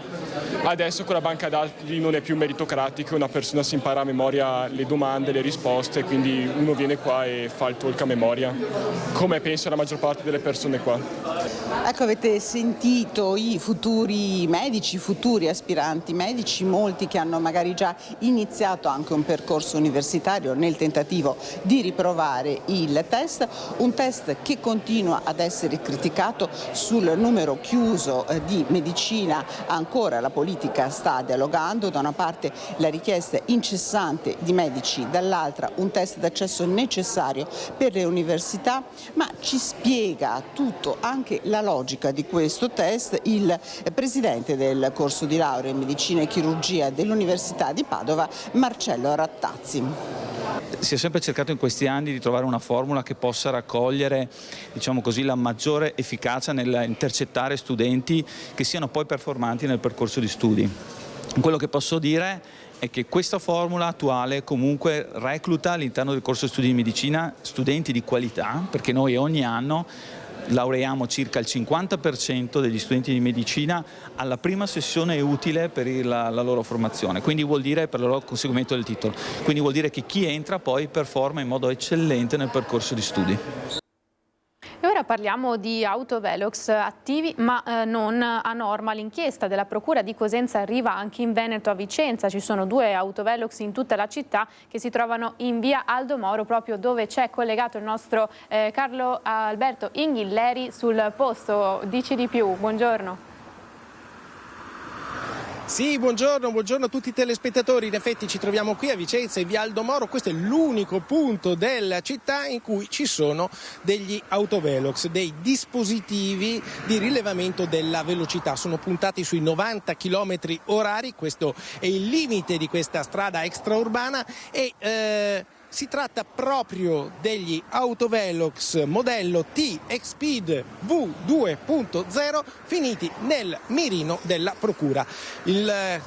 Adesso con la banca dati non è più meritocratico, una persona si impara a memoria le domande, le risposte, quindi uno viene qua e fa il talk a memoria, come penso la maggior parte delle persone qua. Ecco, avete sentito i futuri medici, futuri aspiranti medici, molti che hanno magari già iniziato anche un percorso universitario nel tentativo di riprovare il test, un test che continua ad essere criticato sul numero chiuso di medicina. Ancora la politica sta dialogando, da una parte la richiesta incessante di medici, dall'altra un test d'accesso necessario per le università, ma ci spiega tutto, anche la logica di questo test, il presidente del corso di laurea in medicina e chirurgia dell'Università di Padova, Marcello Rattazzi. Si è sempre cercato in questi anni di trovare una formula che possa raccogliere, diciamo così, la maggiore efficacia nell'intercettare studenti che siano poi performanti nel percorso di studi. Quello che posso dire è che questa formula attuale comunque recluta all'interno del corso studi di medicina studenti di qualità, perché noi ogni anno laureiamo circa il 50% degli studenti di medicina alla prima sessione utile per la loro formazione, quindi vuol dire per il loro conseguimento del titolo, quindi vuol dire che chi entra poi performa in modo eccellente nel percorso di studi. E ora parliamo di autovelox attivi ma non a norma. L'inchiesta della Procura di Cosenza arriva anche in Veneto, a Vicenza. Ci sono 2 autovelox in tutta la città che si trovano in via Aldo Moro, proprio dove c'è collegato il nostro Carlo Alberto Inghilleri sul posto. Dici di più, buongiorno. Sì, buongiorno a tutti i telespettatori. In effetti ci troviamo qui a Vicenza, in via Aldo Moro. Questo è l'unico punto della città in cui ci sono degli autovelox, dei dispositivi di rilevamento della velocità. Sono puntati sui 90 km/h, questo è il limite di questa strada extraurbana e si tratta proprio degli autovelox modello T-Expeed V2.0 finiti nel mirino della Procura. Il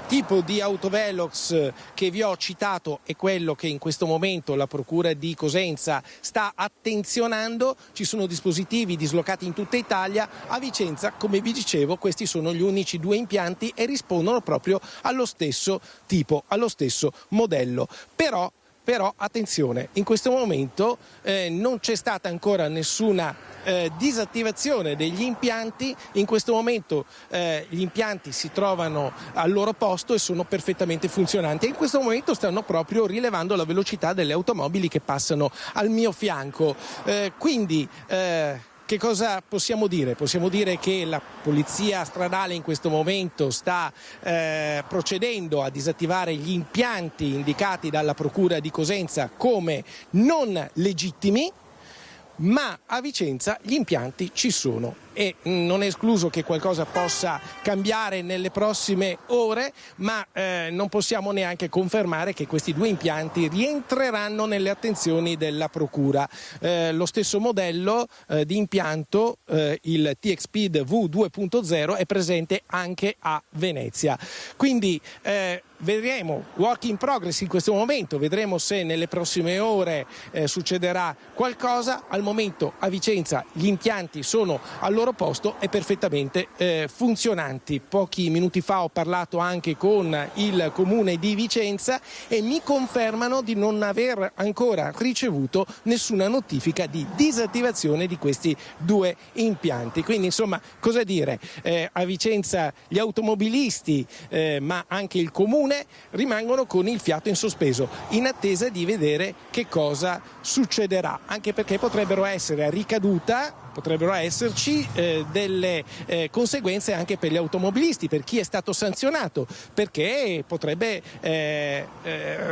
tipo di autovelox che vi ho citato è quello che in questo momento la Procura di Cosenza sta attenzionando. Ci sono dispositivi dislocati in tutta Italia. A Vicenza, come vi dicevo, questi sono gli unici 2 impianti e rispondono proprio allo stesso tipo, allo stesso modello. Però attenzione, in questo momento non c'è stata ancora nessuna disattivazione degli impianti. In questo momento gli impianti si trovano al loro posto e sono perfettamente funzionanti e in questo momento stanno proprio rilevando la velocità delle automobili che passano al mio fianco. Che cosa possiamo dire? Possiamo dire che la polizia stradale in questo momento sta procedendo a disattivare gli impianti indicati dalla Procura di Cosenza come non legittimi, ma a Vicenza gli impianti ci sono e non è escluso che qualcosa possa cambiare nelle prossime ore, ma non possiamo neanche confermare che questi 2 impianti rientreranno nelle attenzioni della Procura. Lo stesso modello di impianto, il T-Expeed V2.0, è presente anche a Venezia. Quindi vedremo, work in progress in questo momento, vedremo se nelle prossime ore succederà qualcosa. Al momento a Vicenza gli impianti sono al loro posto e perfettamente funzionanti. Pochi minuti fa ho parlato anche con il comune di Vicenza e mi confermano di non aver ancora ricevuto nessuna notifica di disattivazione di questi 2 impianti. Quindi insomma, cosa dire, a Vicenza gli automobilisti ma anche il comune rimangono con il fiato in sospeso in attesa di vedere che cosa succederà, anche perché potrebbero esserci delle conseguenze anche per gli automobilisti, per chi è stato sanzionato, perché potrebbe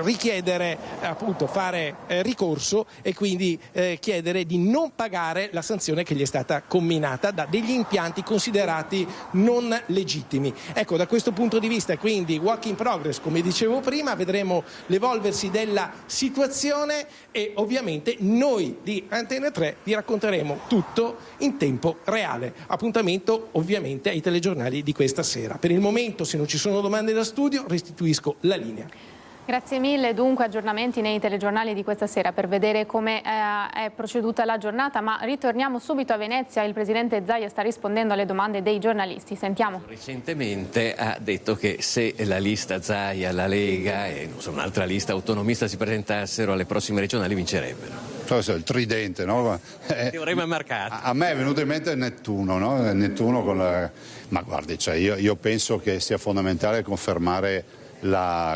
richiedere, appunto, fare ricorso e quindi chiedere di non pagare la sanzione che gli è stata comminata da degli impianti considerati non legittimi. Ecco, da questo punto di vista quindi work in progress, come dicevo prima, vedremo l'evolversi della situazione e ovviamente noi di Antenne 3 vi racconteremo tutto in tempo reale. Appuntamento ovviamente ai telegiornali di questa sera. Per il momento, se non ci sono domande da studio, restituisco la linea. Grazie mille. Dunque aggiornamenti nei telegiornali di questa sera per vedere come è proceduta la giornata, ma ritorniamo subito a Venezia. Il presidente Zaia sta rispondendo alle domande dei giornalisti. Sentiamo. Recentemente ha detto che se la lista Zaia, la Lega e un'altra lista autonomista si presentassero alle prossime regionali vincerebbero. Questo è il tridente, no? Teorema marcato. A me è venuto in mente Nettuno, no? Nettuno con la... Ma guardi, cioè io penso che sia fondamentale confermare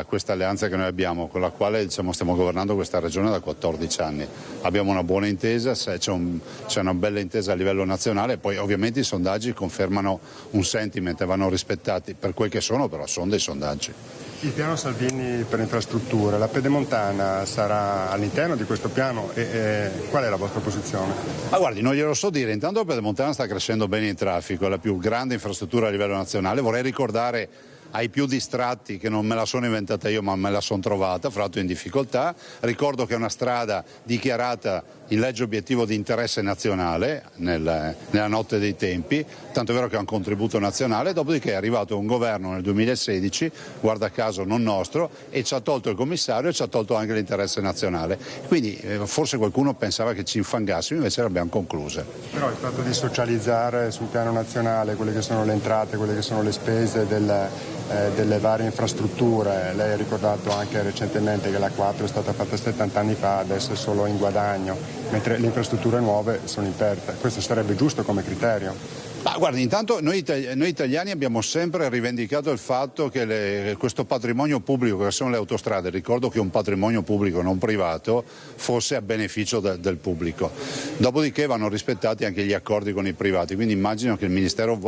questa alleanza che noi abbiamo, con la quale stiamo governando questa regione da 14 anni. Abbiamo una buona intesa, c'è una bella intesa a livello nazionale, poi ovviamente i sondaggi confermano un sentiment e vanno rispettati per quel che sono, però sono dei sondaggi. Il piano Salvini per infrastrutture, la Pedemontana sarà all'interno di questo piano e qual è la vostra posizione? Ma guardi, non glielo so dire, intanto la Pedemontana sta crescendo bene in traffico, è la più grande infrastruttura a livello nazionale. Vorrei ricordare ai più distratti che non me la sono inventata io ma me la sono trovata, fra l'altro in difficoltà. Ricordo che è una strada dichiarata in legge obiettivo di interesse nazionale nella notte dei tempi, tanto è vero che è un contributo nazionale, dopodiché è arrivato un governo nel 2016, guarda caso non nostro, e ci ha tolto il commissario e ci ha tolto anche l'interesse nazionale. Quindi forse qualcuno pensava che ci infangassimo, invece l'abbiamo conclusa. Però il fatto di socializzare sul piano nazionale quelle che sono le entrate, quelle che sono le spese delle varie infrastrutture, lei ha ricordato anche recentemente che la 4 è stata fatta 70 anni fa, adesso è solo in guadagno, mentre le infrastrutture nuove sono in perdita. Questo sarebbe giusto come criterio? Ma guardi, intanto noi italiani abbiamo sempre rivendicato il fatto che questo patrimonio pubblico, che sono le autostrade, ricordo che un patrimonio pubblico non privato, fosse a beneficio del pubblico. Dopodiché vanno rispettati anche gli accordi con i privati, quindi immagino che il Ministero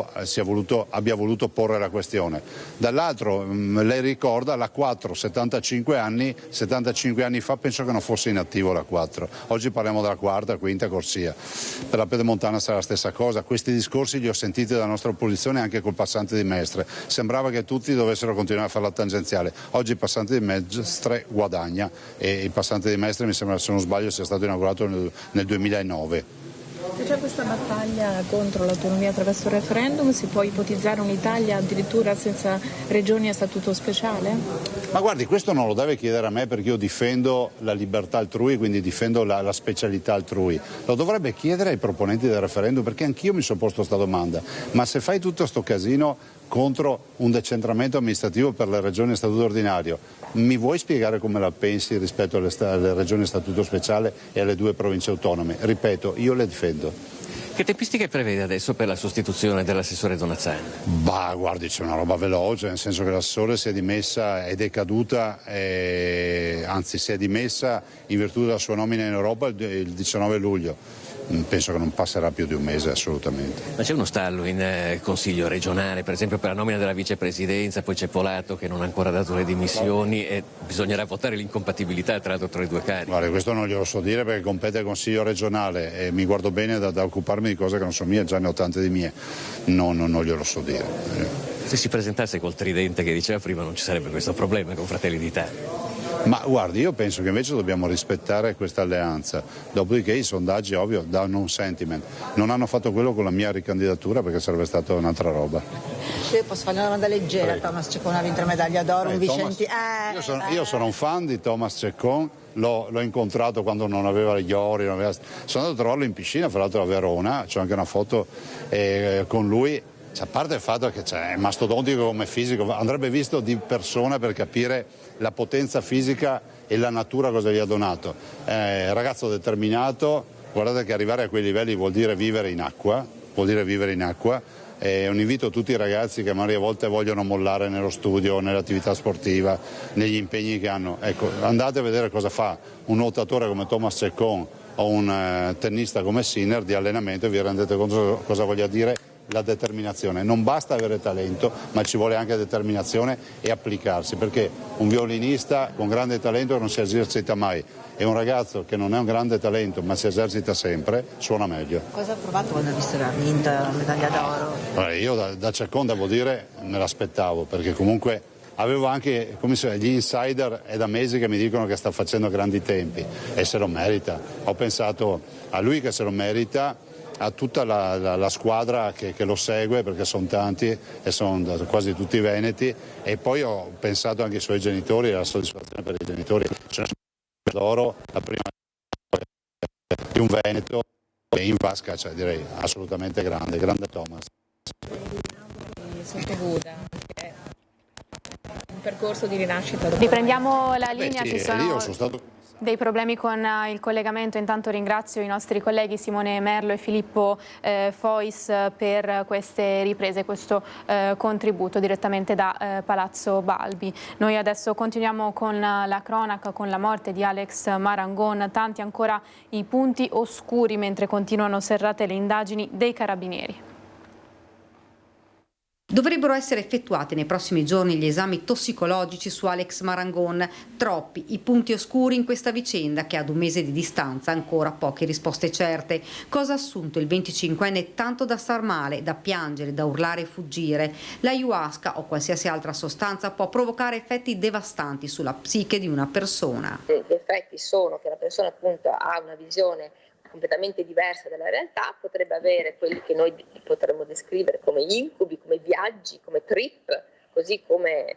abbia voluto porre la questione. Dall'altro, lei ricorda la 4, 75 anni fa penso che non fosse in attivo la 4. Oggi parliamo della quarta, quinta corsia. Per la Pedemontana sarà la stessa cosa. Questi discorsi li ho sentiti dalla nostra opposizione anche col passante di Mestre. Sembrava che tutti dovessero continuare a fare la tangenziale. Oggi il passante di Mestre guadagna e il passante di Mestre, mi sembra, se non sbaglio, sia stato inaugurato nel 2009. Se c'è questa battaglia contro l'autonomia attraverso il referendum, si può ipotizzare un'Italia addirittura senza regioni a statuto speciale? Ma guardi, questo non lo deve chiedere a me, perché io difendo la libertà altrui, quindi difendo la specialità altrui. Lo dovrebbe chiedere ai proponenti del referendum, perché anch'io mi sono posto questa domanda. Ma se fai tutto sto casino contro un decentramento amministrativo per le regioni a statuto ordinario, mi vuoi spiegare come la pensi rispetto alle regioni a statuto speciale e alle 2 province autonome? Ripeto, io le difendo. Che tempistiche prevede adesso per la sostituzione dell'assessore Donazzani? Bah, guardi, c'è una roba veloce, nel senso che l'assessore si è dimessa, è decaduta, anzi si è dimessa in virtù della sua nomina in Europa il 19 luglio. Penso che non passerà più di un mese, assolutamente. Ma c'è uno stallo in Consiglio regionale, per esempio per la nomina della vicepresidenza, poi c'è Polato che non ha ancora dato le dimissioni e bisognerà votare l'incompatibilità tra i due carichi. Guarda, questo non glielo so dire perché compete al Consiglio regionale e mi guardo bene da occuparmi di cose che non sono mie, già ne ho tante di mie. Non glielo so dire. Se si presentasse col tridente che diceva prima non ci sarebbe questo problema con Fratelli d'Italia. Ma guardi, io penso che invece dobbiamo rispettare questa alleanza, dopodiché i sondaggi, ovvio, danno un sentiment. Non hanno fatto quello con la mia ricandidatura perché sarebbe stata un'altra roba. Io posso fare una domanda leggera. Prego. Thomas Ceccon ha vinto la medaglia d'oro, un Vicenti. Io sono un fan di Thomas Ceccon, l'ho incontrato quando non aveva gli ori, sono andato a trovarlo in piscina, fra l'altro a Verona, c'è anche una foto con lui. A parte il fatto che è mastodontico come fisico, andrebbe visto di persona per capire la potenza fisica e la natura cosa gli ha donato. Ragazzo determinato, guardate che arrivare a quei livelli vuol dire vivere in acqua, È un invito a tutti i ragazzi che magari a volte vogliono mollare nello studio, nell'attività sportiva, negli impegni che hanno. Ecco, andate a vedere cosa fa un nuotatore come Thomas Ceccon o un tennista come Sinner di allenamento e vi rendete conto cosa voglia dire la determinazione. Non basta avere talento, ma ci vuole anche determinazione e applicarsi, perché un violinista con grande talento non si esercita mai e un ragazzo che non è un grande talento ma si esercita sempre suona meglio. Cosa ha provato quando ha visto la vinta la medaglia d'oro? Allora, io da Ceccon devo dire me l'aspettavo, perché comunque avevo anche gli insider, è da mesi che mi dicono che sta facendo grandi tempi e se lo merita. Ho pensato a lui che se lo merita, a tutta la squadra che lo segue, perché sono tanti e sono quasi tutti veneti, e poi ho pensato anche ai suoi genitori e alla soddisfazione per i genitori. Ce ne sono d'oro, la prima di un veneto e in vasca, direi assolutamente grande Thomas. Sottovuda, che è un percorso di rinascita. Riprendiamo la linea, sì, ci sono io sono stato dei problemi con il collegamento. Intanto ringrazio i nostri colleghi Simone Merlo e Filippo Fois per queste riprese, questo contributo direttamente da Palazzo Balbi. Noi adesso continuiamo con la cronaca, con la morte di Alex Marangon, tanti ancora i punti oscuri mentre continuano serrate le indagini dei carabinieri. Dovrebbero essere effettuati nei prossimi giorni gli esami tossicologici su Alex Marangon. Troppi i punti oscuri in questa vicenda che ad un mese di distanza ha ancora poche risposte certe. Cosa ha assunto il 25enne tanto da star male, da piangere, da urlare e fuggire? La ayahuasca o qualsiasi altra sostanza può provocare effetti devastanti sulla psiche di una persona. Gli effetti sono che la persona appunto ha una visione completamente diversa dalla realtà, potrebbe avere quelli che noi potremmo descrivere come incubi, come viaggi, come trip, così come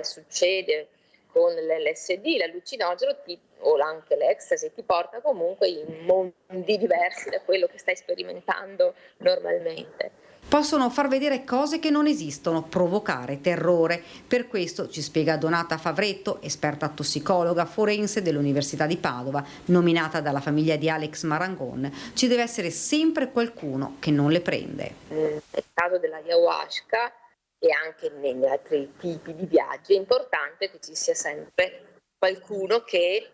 succede con l'LSD, l'allucinogeno o anche l'ecstasy, ti porta comunque in mondi diversi da quello che stai sperimentando normalmente. Possono far vedere cose che non esistono, provocare terrore. Per questo, ci spiega Donata Favretto, esperta tossicologa forense dell'Università di Padova, nominata dalla famiglia di Alex Marangon, ci deve essere sempre qualcuno che non le prende. Nel caso dell'ayahuasca e anche negli altri tipi di viaggi è importante che ci sia sempre qualcuno che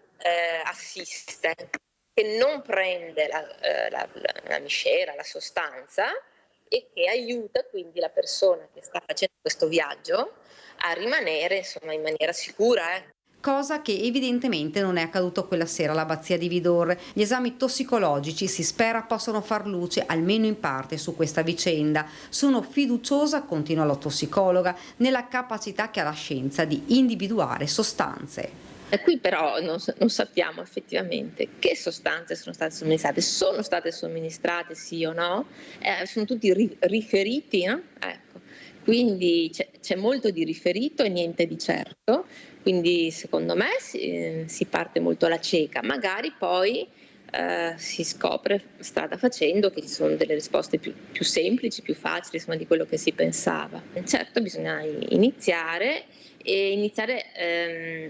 assiste, che non prende la miscela, la sostanza, e che aiuta quindi la persona che sta facendo questo viaggio a rimanere insomma in maniera sicura. Cosa che evidentemente non è accaduto quella sera all'abbazia di Vidor. Gli esami tossicologici si spera possano far luce almeno in parte su questa vicenda. Sono fiduciosa, continua la tossicologa, nella capacità che ha la scienza di individuare sostanze. E qui però non sappiamo effettivamente che sostanze sono state somministrate sì o no, sono tutti riferiti, no? Ecco. Quindi c'è molto di riferito e niente di certo, quindi secondo me si parte molto alla cieca, magari poi si scopre strada facendo che ci sono delle risposte più semplici, più facili insomma, di quello che si pensava. Certo bisogna iniziare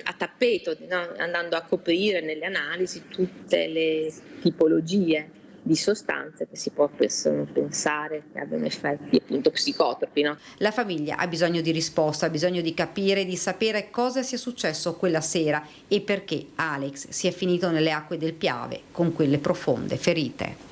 a tappeto, no? Andando a coprire nelle analisi tutte le tipologie di sostanze che si possono pensare che abbiano effetti appunto psicotropi. No? La famiglia ha bisogno di risposta, ha bisogno di capire, di sapere cosa sia successo quella sera e perché Alex sia finito nelle acque del Piave con quelle profonde ferite.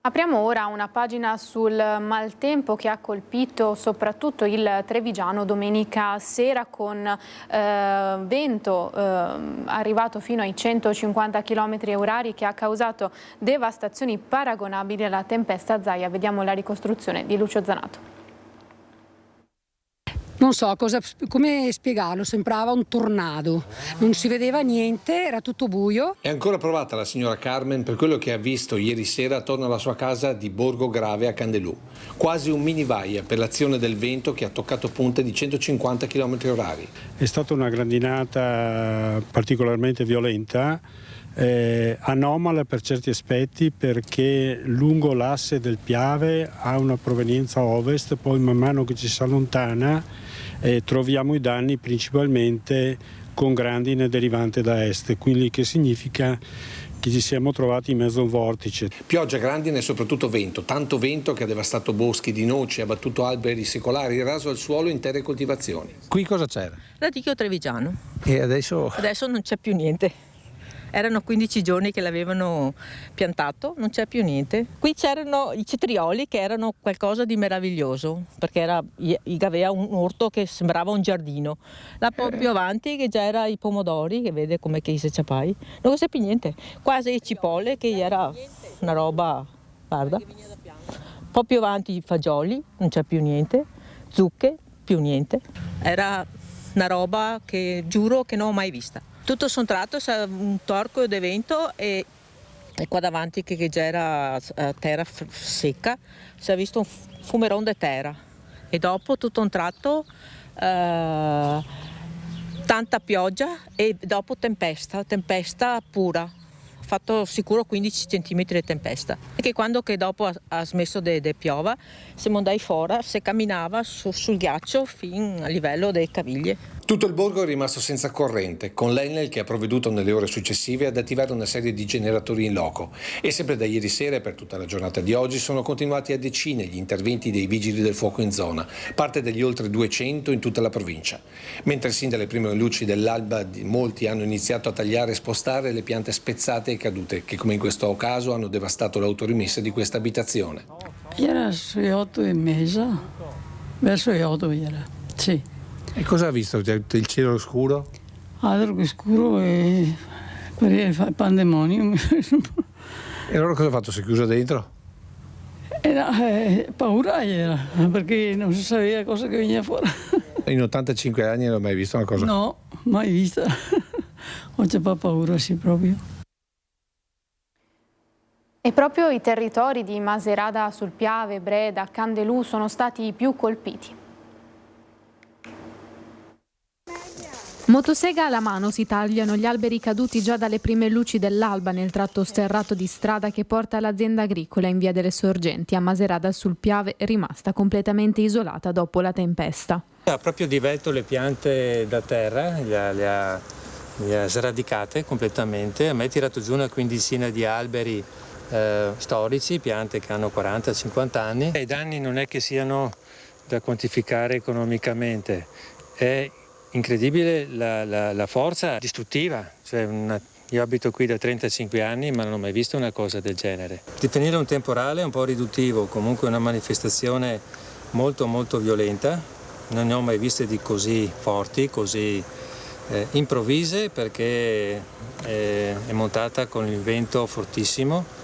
Apriamo ora una pagina sul maltempo che ha colpito soprattutto il Trevigiano domenica sera con vento arrivato fino ai 150 km/h che ha causato devastazioni paragonabili alla tempesta Zaia. Vediamo la ricostruzione di Lucio Zanato. Non so come spiegarlo, sembrava un tornado, non si vedeva niente, era tutto buio. È ancora provata la signora Carmen per quello che ha visto ieri sera attorno alla sua casa di Borgo Grave a Candelù. Quasi un mini vaia per l'azione del vento che ha toccato punte di 150 km/h. È stata una grandinata particolarmente violenta, anomala per certi aspetti perché lungo l'asse del Piave ha una provenienza ovest, poi man mano che ci si allontana troviamo i danni principalmente con grandine derivante da est, quindi che significa che ci siamo trovati in mezzo a un vortice. Pioggia, grandine e soprattutto vento, tanto vento che ha devastato boschi di noci, ha abbattuto alberi secolari, raso al suolo intere coltivazioni. Qui cosa c'era? Radicchio trevigiano. E adesso? Adesso non c'è più niente. Erano 15 giorni che l'avevano piantato, non c'è più niente. Qui c'erano i cetrioli che erano qualcosa di meraviglioso, perché aveva un orto che sembrava un giardino. Là proprio avanti che già era i pomodori, che vede come che si ciapai, non c'è più niente. Quasi i cipolle che era una roba, guarda. Un po' più avanti i fagioli, non c'è più niente. Zucche, più niente. Era una roba che giuro che non ho mai vista. Tutto su un tratto c'è un torco di vento e qua davanti che già era terra secca si è visto un fumeron di terra e dopo tutto un tratto tanta pioggia e dopo tempesta pura. Fatto sicuro 15 cm di tempesta. E che quando che dopo ha smesso di piova, siamo andati fuori, si camminava sul ghiaccio fino a livello delle caviglie. Tutto il borgo è rimasto senza corrente, con l'Enel che ha provveduto nelle ore successive ad attivare una serie di generatori in loco. E sempre da ieri sera e per tutta la giornata di oggi sono continuati a decine gli interventi dei vigili del fuoco in zona, parte degli oltre 200 in tutta la provincia. Mentre sin dalle prime luci dell'alba molti hanno iniziato a tagliare e spostare le piante spezzate e cadute, che come in questo caso hanno devastato l'autorimessa di questa abitazione. Era sui 8:30, verso le 8 era, sì. E cosa ha visto? Il cielo scuro? Altro che scuro e pandemonio. E allora cosa ha fatto? Si è chiuso dentro? Era paura era, perché non si sapeva cosa che veniva fuori. In 85 anni non ho mai visto una cosa? No, mai vista. Ho già paura, sì, proprio. E proprio i territori di Macerata sul Piave, Breda, Candelù sono stati i più colpiti. Motosega alla mano si tagliano gli alberi caduti già dalle prime luci dell'alba nel tratto sterrato di strada che porta all'azienda agricola in via delle Sorgenti a Macerata sul Piave, rimasta completamente isolata dopo la tempesta. Ha proprio divelto le piante da terra, le ha sradicate completamente, a me ha tirato giù una quindicina di alberi storici, piante che hanno 40-50 anni. I danni non è che siano da quantificare economicamente, è incredibile la forza distruttiva, io abito qui da 35 anni ma non ho mai visto una cosa del genere. Definire un temporale è un po' riduttivo, comunque una manifestazione molto molto violenta, non ne ho mai viste di così forti, così improvvise, perché è montata con il vento fortissimo,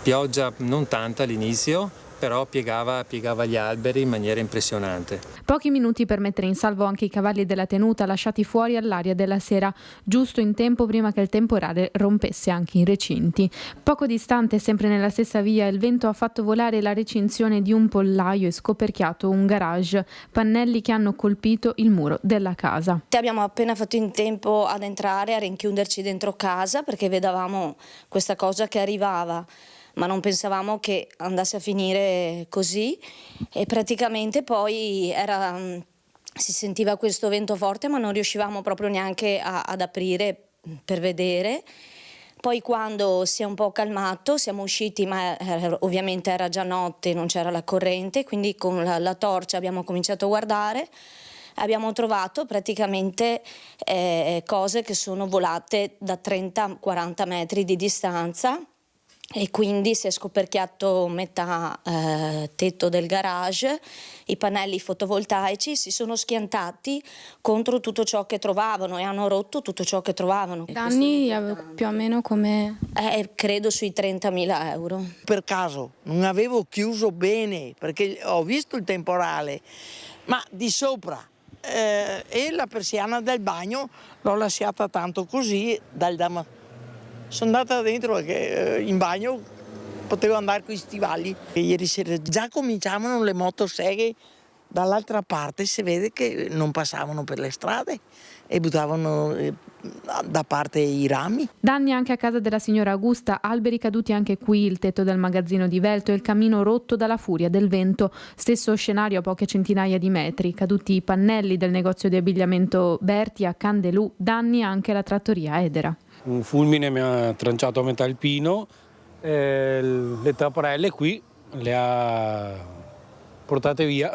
pioggia non tanta all'inizio, però piegava gli alberi in maniera impressionante. Pochi minuti per mettere in salvo anche i cavalli della tenuta lasciati fuori all'aria della sera, giusto in tempo prima che il temporale rompesse anche i recinti. Poco distante, sempre nella stessa via, il vento ha fatto volare la recinzione di un pollaio e scoperchiato un garage, pannelli che hanno colpito il muro della casa. Abbiamo appena fatto in tempo ad entrare, a rinchiuderci dentro casa, perché vedevamo questa cosa che arrivava, ma non pensavamo che andasse a finire così, e praticamente poi si sentiva questo vento forte ma non riuscivamo proprio neanche ad aprire per vedere. Poi quando si è un po' calmato siamo usciti, ma ovviamente era già notte, non c'era la corrente, quindi con la torcia abbiamo cominciato a guardare. Abbiamo trovato praticamente cose che sono volate da 30-40 metri di distanza, e quindi si è scoperchiato metà tetto del garage, i pannelli fotovoltaici si sono schiantati contro tutto ciò che trovavano e hanno rotto tutto ciò che trovavano. Danni più o meno come? Credo sui 30.000 euro. Per caso non avevo chiuso bene perché ho visto il temporale, ma di sopra e la persiana del bagno l'ho lasciata tanto così sono andata dentro perché in bagno potevo andare con i stivali. E ieri sera già cominciavano le motoseghe dall'altra parte, si vede che non passavano per le strade e buttavano da parte i rami. Danni anche a casa della signora Augusta, alberi caduti anche qui, il tetto del magazzino di Velto e il camino rotto dalla furia del vento. Stesso scenario a poche centinaia di metri, caduti i pannelli del negozio di abbigliamento Berti a Candelù, danni anche alla trattoria Edera. Un fulmine mi ha tranciato a metà il pino, le tapparelle qui le ha portate via.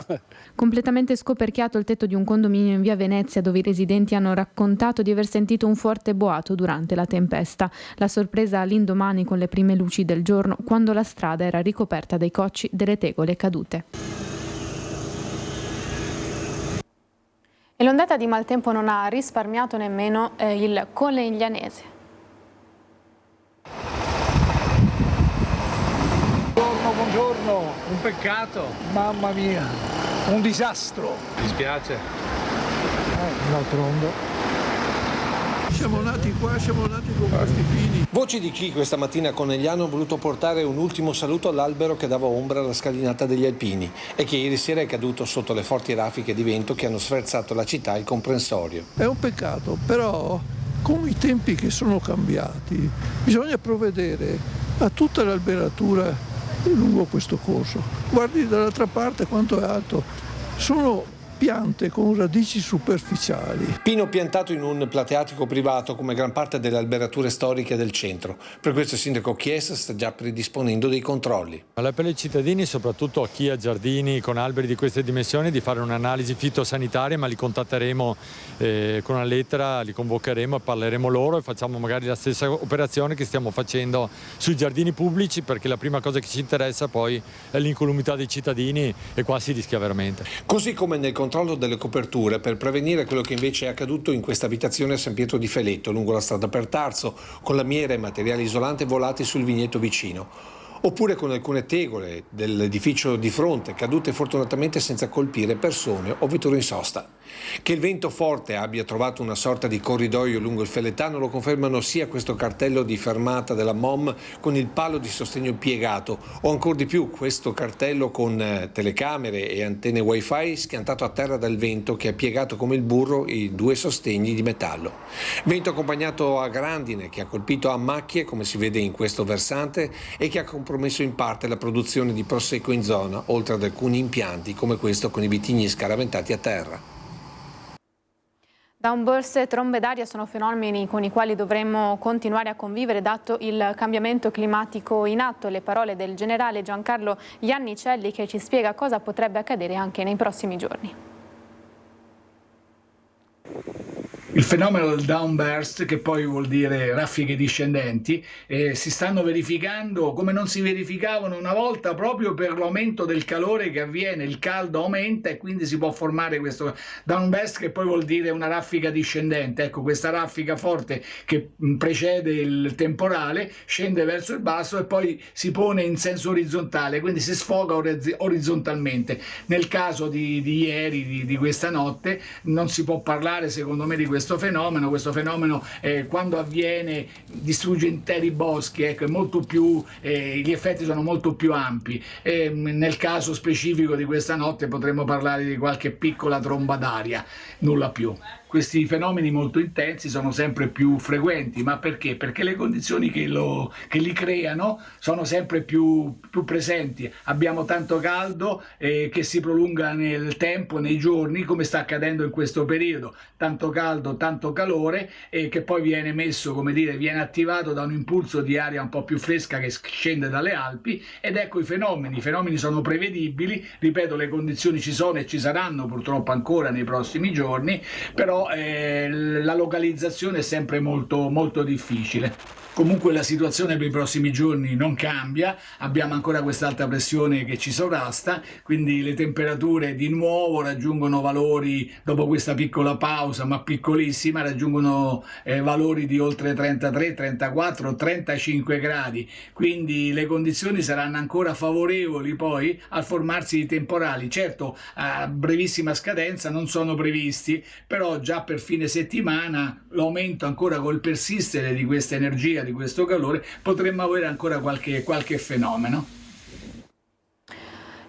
Completamente scoperchiato il tetto di un condominio in via Venezia, dove i residenti hanno raccontato di aver sentito un forte boato durante la tempesta. La sorpresa all'indomani con le prime luci del giorno, quando la strada era ricoperta dai cocci delle tegole cadute. E l'ondata di maltempo non ha risparmiato nemmeno il Coneglianese. Buongiorno, un peccato, mamma mia, un disastro. Mi dispiace. D'altronde. Siamo nati qua, siamo nati con questi pini. Voci di chi questa mattina a Conegliano ha voluto portare un ultimo saluto all'albero che dava ombra alla scalinata degli Alpini e che ieri sera è caduto sotto le forti raffiche di vento che hanno sferzato la città e il comprensorio. È un peccato, però con i tempi che sono cambiati bisogna provvedere a tutta l'alberatura lungo questo corso. Guardi dall'altra parte quanto è alto, sono piante con radici superficiali. Pino piantato in un plateatico privato come gran parte delle alberature storiche del centro. Per questo il sindaco Chiesa sta già predisponendo dei controlli. Per i cittadini, soprattutto a chi ha giardini con alberi di queste dimensioni, di fare un'analisi fitosanitaria, ma li contatteremo con una lettera, li convocheremo e parleremo loro e facciamo magari la stessa operazione che stiamo facendo sui giardini pubblici, perché la prima cosa che ci interessa poi è l'incolumità dei cittadini e qua si rischia veramente. Così come nel controllo delle coperture per prevenire quello che invece è accaduto in questa abitazione a San Pietro di Feletto, lungo la strada per Tarso, con lamiere e materiali isolanti volati sul vigneto vicino. Oppure con alcune tegole dell'edificio di fronte, cadute fortunatamente senza colpire persone o vetture in sosta. Che il vento forte abbia trovato una sorta di corridoio lungo il Felettano lo confermano sia questo cartello di fermata della MOM con il palo di sostegno piegato, o ancora di più questo cartello con telecamere e antenne wifi schiantato a terra dal vento che ha piegato come il burro i due sostegni di metallo. Vento accompagnato a grandine che ha colpito a macchie, come si vede in questo versante, e che ha compromesso in parte la produzione di prosecco in zona, oltre ad alcuni impianti come questo con i vitigni scaraventati a terra. Downburst e trombe d'aria sono fenomeni con i quali dovremmo continuare a convivere dato il cambiamento climatico in atto. Le parole del generale Giancarlo Iannicelli che ci spiega cosa potrebbe accadere anche nei prossimi giorni. Il fenomeno del downburst, che poi vuol dire raffiche discendenti, si stanno verificando come non si verificavano una volta proprio per l'aumento del calore che avviene, il caldo aumenta e quindi si può formare questo downburst che poi vuol dire una raffica discendente. Ecco, questa raffica forte che precede il temporale scende verso il basso e poi si pone in senso orizzontale, quindi si sfoga orizzontalmente. Nel caso di ieri, di questa notte, non si può parlare secondo me di questo fenomeno quando avviene distrugge interi boschi, ecco, è molto più, gli effetti sono molto più ampi. Nel caso specifico di questa notte potremmo parlare di qualche piccola tromba d'aria, nulla più. Questi fenomeni molto intensi sono sempre più frequenti, ma perché? Perché le condizioni che li creano sono sempre più presenti. Abbiamo tanto caldo che si prolunga nel tempo, nei giorni, come sta accadendo in questo periodo. Tanto caldo, tanto calore che poi viene messo, come dire, viene attivato da un impulso di aria un po' più fresca che scende dalle Alpi, ed ecco i fenomeni. I fenomeni sono prevedibili, ripeto, le condizioni ci sono e ci saranno purtroppo ancora nei prossimi giorni, però la localizzazione è sempre molto, molto difficile. Comunque la situazione per i prossimi giorni non cambia, abbiamo ancora quest'alta pressione che ci sovrasta, quindi le temperature di nuovo raggiungono valori, dopo questa piccola pausa, ma piccolissima, raggiungono valori di oltre 33, 34, 35 gradi, quindi le condizioni saranno ancora favorevoli poi al formarsi di temporali. Certo, a brevissima scadenza non sono previsti, però già per fine settimana l'aumento ancora col persistere di questa energia, di questo calore, potremmo avere ancora qualche fenomeno.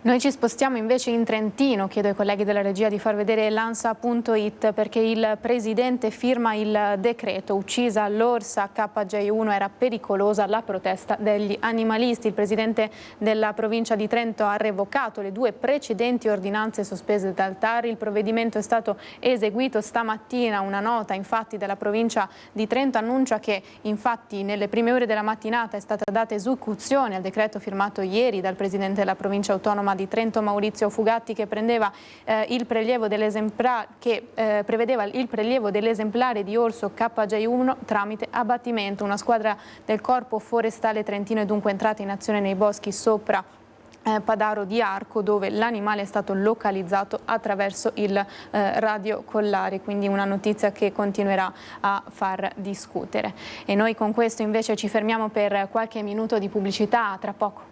Noi ci spostiamo invece in Trentino, chiedo ai colleghi della regia di far vedere l'Ansa.it perché il presidente firma il decreto, uccisa l'orsa KJ1 era pericolosa la protesta degli animalisti. Il presidente della provincia di Trento ha revocato le 2 precedenti ordinanze sospese dal TAR, il provvedimento è stato eseguito stamattina, una nota infatti della provincia di Trento annuncia che infatti nelle prime ore della mattinata è stata data esecuzione al decreto firmato ieri dal presidente della provincia autonoma di Trento Maurizio Fugatti che prevedeva il prelievo dell'esemplare di orso KJ1 tramite abbattimento. Una squadra del Corpo Forestale Trentino è dunque entrata in azione nei boschi sopra Padaro di Arco, dove l'animale è stato localizzato attraverso il radiocollare, quindi una notizia che continuerà a far discutere. E noi con questo invece ci fermiamo per qualche minuto di pubblicità, tra poco.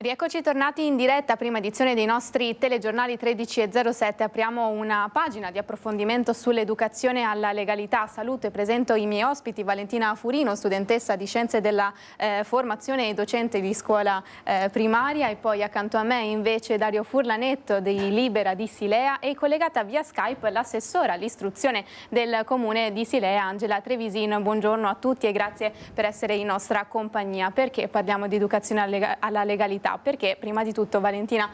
Rieccoci tornati in diretta, prima edizione dei nostri telegiornali 13:07. Apriamo una pagina di approfondimento sull'educazione alla legalità. Saluto e presento i miei ospiti: Valentina Furino, studentessa di Scienze della Formazione e docente di scuola primaria, e poi accanto a me invece Dario Furlanetto di Libera di Silea, e collegata via Skype l'assessora all'istruzione del comune di Silea, Angela Trevisin. Buongiorno a tutti e grazie per essere in nostra compagnia. Perché parliamo di educazione alla legalità? legalità, perché prima di tutto, Valentina,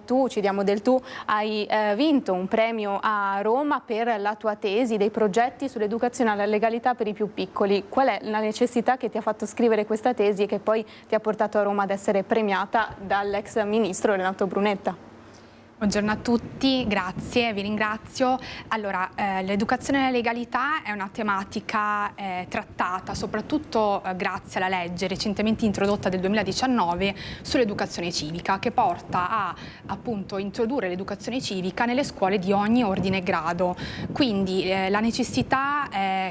tu, ci diamo del tu, hai vinto un premio a Roma per la tua tesi dei progetti sull'educazione alla legalità per i più piccoli. Qual è la necessità che ti ha fatto scrivere questa tesi e che poi ti ha portato a Roma ad essere premiata dall'ex ministro Renato Brunetta? Buongiorno a tutti, grazie, vi ringrazio. Allora, l'educazione alla legalità è una tematica trattata soprattutto grazie alla legge recentemente introdotta del 2019 sull'educazione civica, che porta a appunto introdurre l'educazione civica nelle scuole di ogni ordine e grado. Quindi la necessità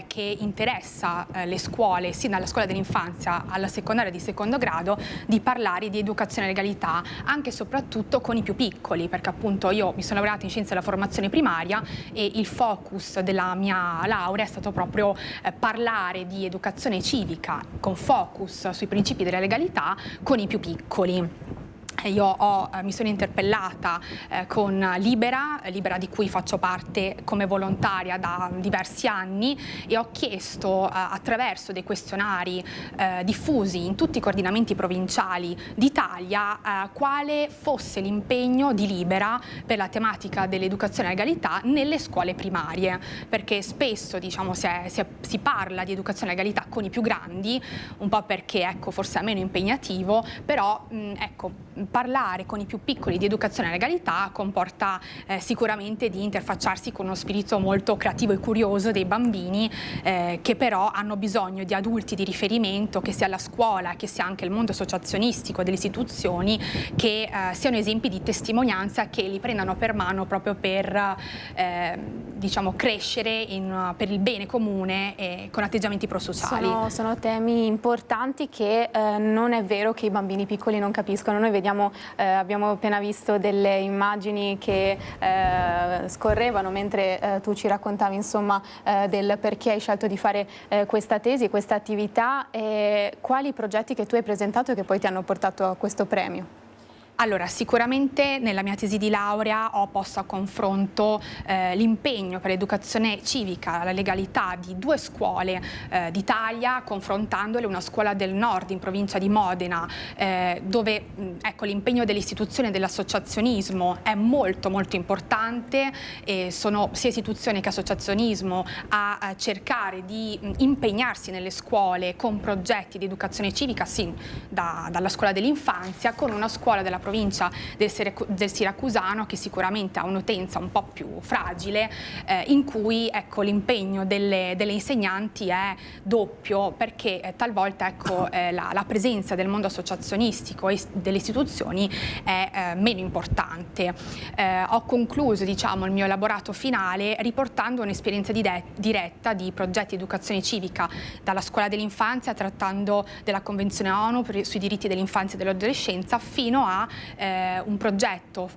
che interessa le scuole, sin dalla scuola dell'infanzia alla secondaria di secondo grado, di parlare di educazione alla legalità anche e soprattutto con i più piccoli, perché appunto io mi sono laureata in scienze della formazione primaria e il focus della mia laurea è stato proprio parlare di educazione civica con focus sui principi della legalità con i più piccoli. Io mi sono interpellata con Libera di cui faccio parte come volontaria da diversi anni, e ho chiesto attraverso dei questionari diffusi in tutti i coordinamenti provinciali d'Italia quale fosse l'impegno di Libera per la tematica dell'educazione alla legalità nelle scuole primarie, perché spesso diciamo si parla di educazione alla legalità con i più grandi, un po' perché ecco forse è meno impegnativo, però ecco, parlare con i più piccoli di educazione alla legalità comporta sicuramente di interfacciarsi con uno spirito molto creativo e curioso dei bambini, che però hanno bisogno di adulti di riferimento, che sia la scuola, che sia anche il mondo associazionistico delle istituzioni, che siano esempi di testimonianza, che li prendano per mano proprio per diciamo crescere per il bene comune e con atteggiamenti prosociali. Sono temi importanti che non è vero che i bambini piccoli non capiscono. Noi vediamo, abbiamo appena visto delle immagini che scorrevano mentre tu ci raccontavi insomma del perché hai scelto di fare questa tesi, questa attività, e quali progetti che tu hai presentato e che poi ti hanno portato a questo premio. Allora, sicuramente nella mia tesi di laurea ho posto a confronto l'impegno per l'educazione civica, la legalità di due scuole d'Italia, confrontandole, una scuola del nord in provincia di Modena, dove ecco, l'impegno dell'istituzione e dell'associazionismo è molto molto importante, e sono sia istituzioni che associazionismo a cercare di impegnarsi nelle scuole con progetti di educazione civica, sì, dalla scuola dell'infanzia, con una scuola della provincia del Siracusano, che sicuramente ha un'utenza un po' più fragile, in cui ecco, l'impegno delle insegnanti è doppio, perché talvolta ecco, la presenza del mondo associazionistico e delle istituzioni è meno importante. Ho concluso diciamo, il mio elaborato finale riportando un'esperienza diretta di progetti di educazione civica dalla scuola dell'infanzia, trattando della Convenzione ONU sui diritti dell'infanzia e dell'adolescenza, fino a un progetto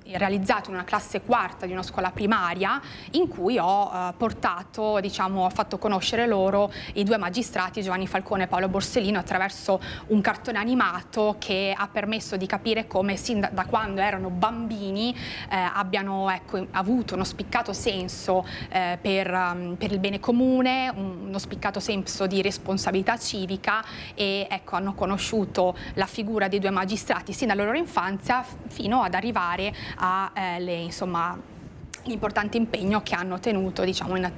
realizzato in una classe quarta di una scuola primaria, in cui ho portato, diciamo, ho fatto conoscere loro i due magistrati Giovanni Falcone e Paolo Borsellino attraverso un cartone animato che ha permesso di capire come sin da quando erano bambini abbiano ecco, avuto uno spiccato senso per il bene comune, uno spiccato senso di responsabilità civica, e ecco, hanno conosciuto la figura dei due magistrati sin dalla loro infanzia fino ad arrivare a l'importante impegno che hanno tenuto diciamo, in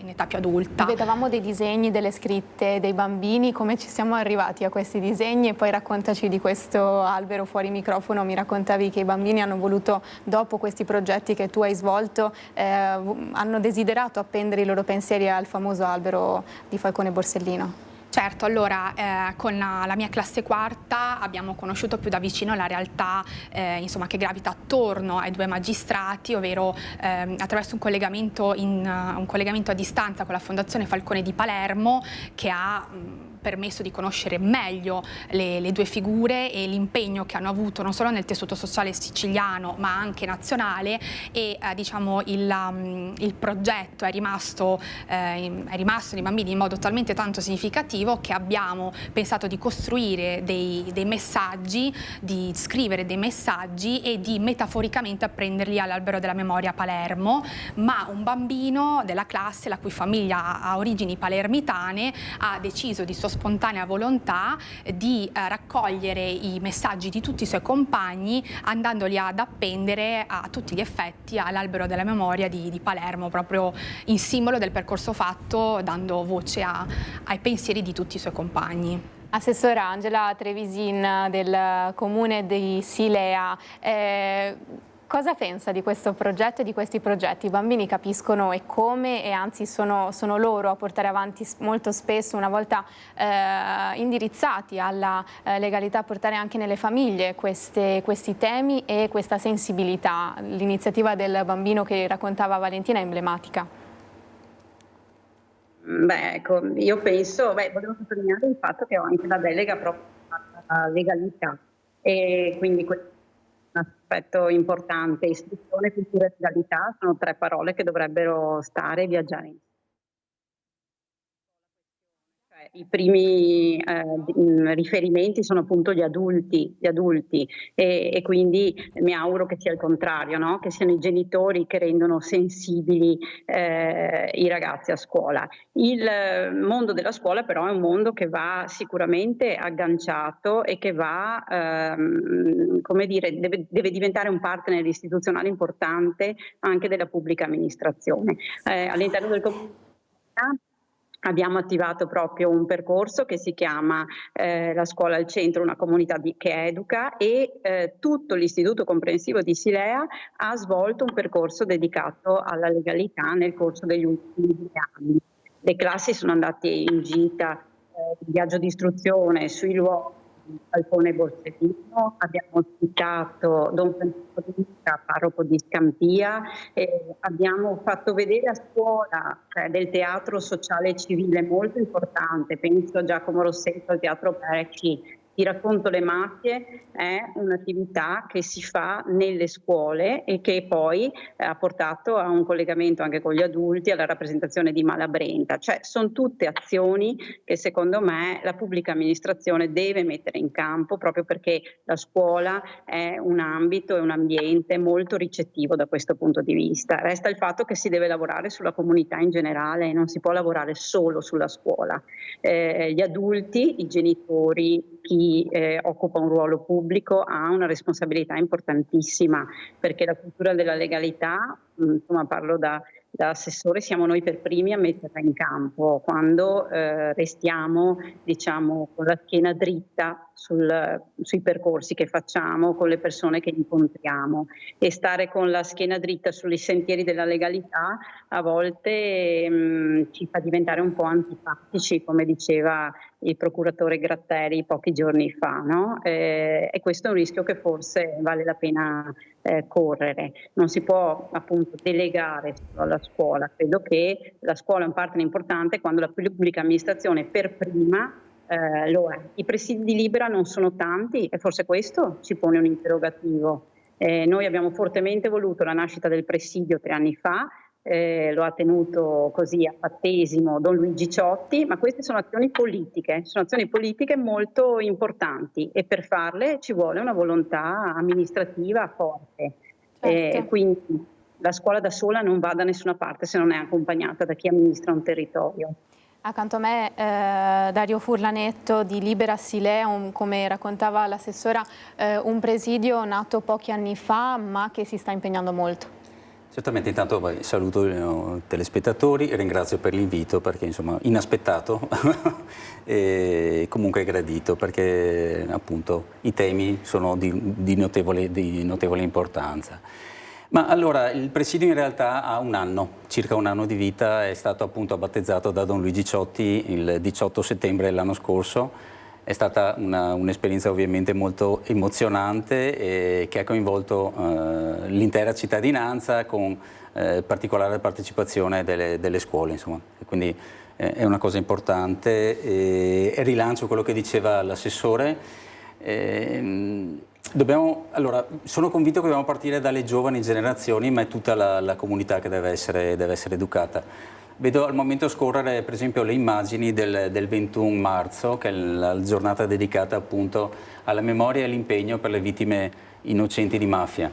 età più adulta. Vedevamo dei disegni, delle scritte dei bambini, come ci siamo arrivati a questi disegni? E poi raccontaci di questo albero fuori microfono. Mi raccontavi che i bambini hanno voluto, dopo questi progetti che tu hai svolto, hanno desiderato appendere i loro pensieri al famoso albero di Falcone e Borsellino. Certo, allora con la mia classe quarta abbiamo conosciuto più da vicino la realtà insomma, che gravita attorno ai due magistrati, ovvero attraverso un collegamento a distanza con la Fondazione Falcone di Palermo, che ha permesso di conoscere meglio le due figure e l'impegno che hanno avuto non solo nel tessuto sociale siciliano ma anche nazionale, e diciamo il progetto è rimasto nei bambini in modo talmente tanto significativo che abbiamo pensato di costruire dei messaggi, di scrivere dei messaggi e di metaforicamente appenderli all'albero della memoria a Palermo, ma un bambino della classe, la cui famiglia ha origini palermitane, ha deciso di sospendere spontanea volontà di raccogliere i messaggi di tutti i suoi compagni, andandoli ad appendere a tutti gli effetti all'albero della memoria di Palermo, proprio in simbolo del percorso fatto, dando voce ai pensieri di tutti i suoi compagni. Assessora Angela Trevisin del Comune di Silea, cosa pensa di questo progetto e di questi progetti? I bambini capiscono e come, e anzi sono loro a portare avanti molto spesso, una volta indirizzati alla legalità, a portare anche nelle famiglie questi temi e questa sensibilità. L'iniziativa del bambino che raccontava Valentina è emblematica. Beh, ecco, io penso, volevo sottolineare il fatto che ho anche la delega proprio alla legalità, e quindi questo un aspetto importante. Istruzione, cultura e legalità sono 3 parole che dovrebbero stare e viaggiare insieme. I primi riferimenti sono appunto gli adulti e quindi mi auguro che sia il contrario, no? Che siano i genitori che rendono sensibili i ragazzi a scuola. Il mondo della scuola però è un mondo che va sicuramente agganciato e che va, come dire, deve diventare un partner istituzionale importante anche della pubblica amministrazione. All'interno del Comune abbiamo attivato proprio un percorso che si chiama La scuola al centro, una comunità che educa, e tutto l'Istituto Comprensivo di Silea ha svolto un percorso dedicato alla legalità nel corso degli ultimi 2 anni. Le classi sono andate in gita, in viaggio di istruzione sui luoghi di Falcone e Borsellino, abbiamo ospitato Don Francesco Di Luca, parroco di Scampia, abbiamo fatto vedere a scuola del teatro sociale e civile molto importante, penso a Giacomo Rossetto, al Teatro Becci. Ti racconto le mafie è un'attività che si fa nelle scuole e che poi ha portato a un collegamento anche con gli adulti, alla rappresentazione di Malabrenta. Cioè sono tutte azioni che secondo me la pubblica amministrazione deve mettere in campo, proprio perché la scuola è un ambito, è un ambiente molto ricettivo da questo punto di vista. Resta il fatto che si deve lavorare sulla comunità in generale e non si può lavorare solo sulla scuola. Gli adulti, i genitori, chi occupa un ruolo pubblico ha una responsabilità importantissima, perché la cultura della legalità, insomma parlo da assessore, siamo noi per primi a metterla in campo quando restiamo, diciamo, con la schiena dritta sui percorsi che facciamo, con le persone che incontriamo, e stare con la schiena dritta sui sentieri della legalità a volte ci fa diventare un po' antipatici, come diceva il procuratore Gratteri pochi giorni fa, no? E questo è un rischio che forse vale la pena correre. Non si può appunto delegare alla scuola. Credo che la scuola è un partner importante quando la pubblica amministrazione per prima lo è. I presidi di Libera non sono tanti e forse questo ci pone un interrogativo. Noi abbiamo fortemente voluto la nascita del presidio 3 anni fa, lo ha tenuto così a battesimo Don Luigi Ciotti, ma queste sono azioni politiche molto importanti e per farle ci vuole una volontà amministrativa forte. Certo. Quindi la scuola da sola non va da nessuna parte se non è accompagnata da chi amministra un territorio. Accanto a me Dario Furlanetto di Libera Silea, come raccontava l'assessora, un presidio nato pochi anni fa ma che si sta impegnando molto. Certamente, intanto saluto i telespettatori e ringrazio per l'invito perché insomma inaspettato e comunque gradito perché appunto i temi sono di notevole importanza. Ma allora il presidio in realtà ha circa un anno di vita, è stato appunto battezzato da Don Luigi Ciotti il 18 settembre dell'anno scorso. È stata un'esperienza ovviamente molto emozionante e che ha coinvolto l'intera cittadinanza con particolare partecipazione delle scuole, insomma. Quindi è una cosa importante e rilancio quello che diceva l'assessore. Allora, sono convinto che dobbiamo partire dalle giovani generazioni, ma è tutta la comunità che deve essere educata. Vedo al momento scorrere per esempio le immagini del 21 marzo, che è la giornata dedicata appunto alla memoria e all'impegno per le vittime innocenti di mafia.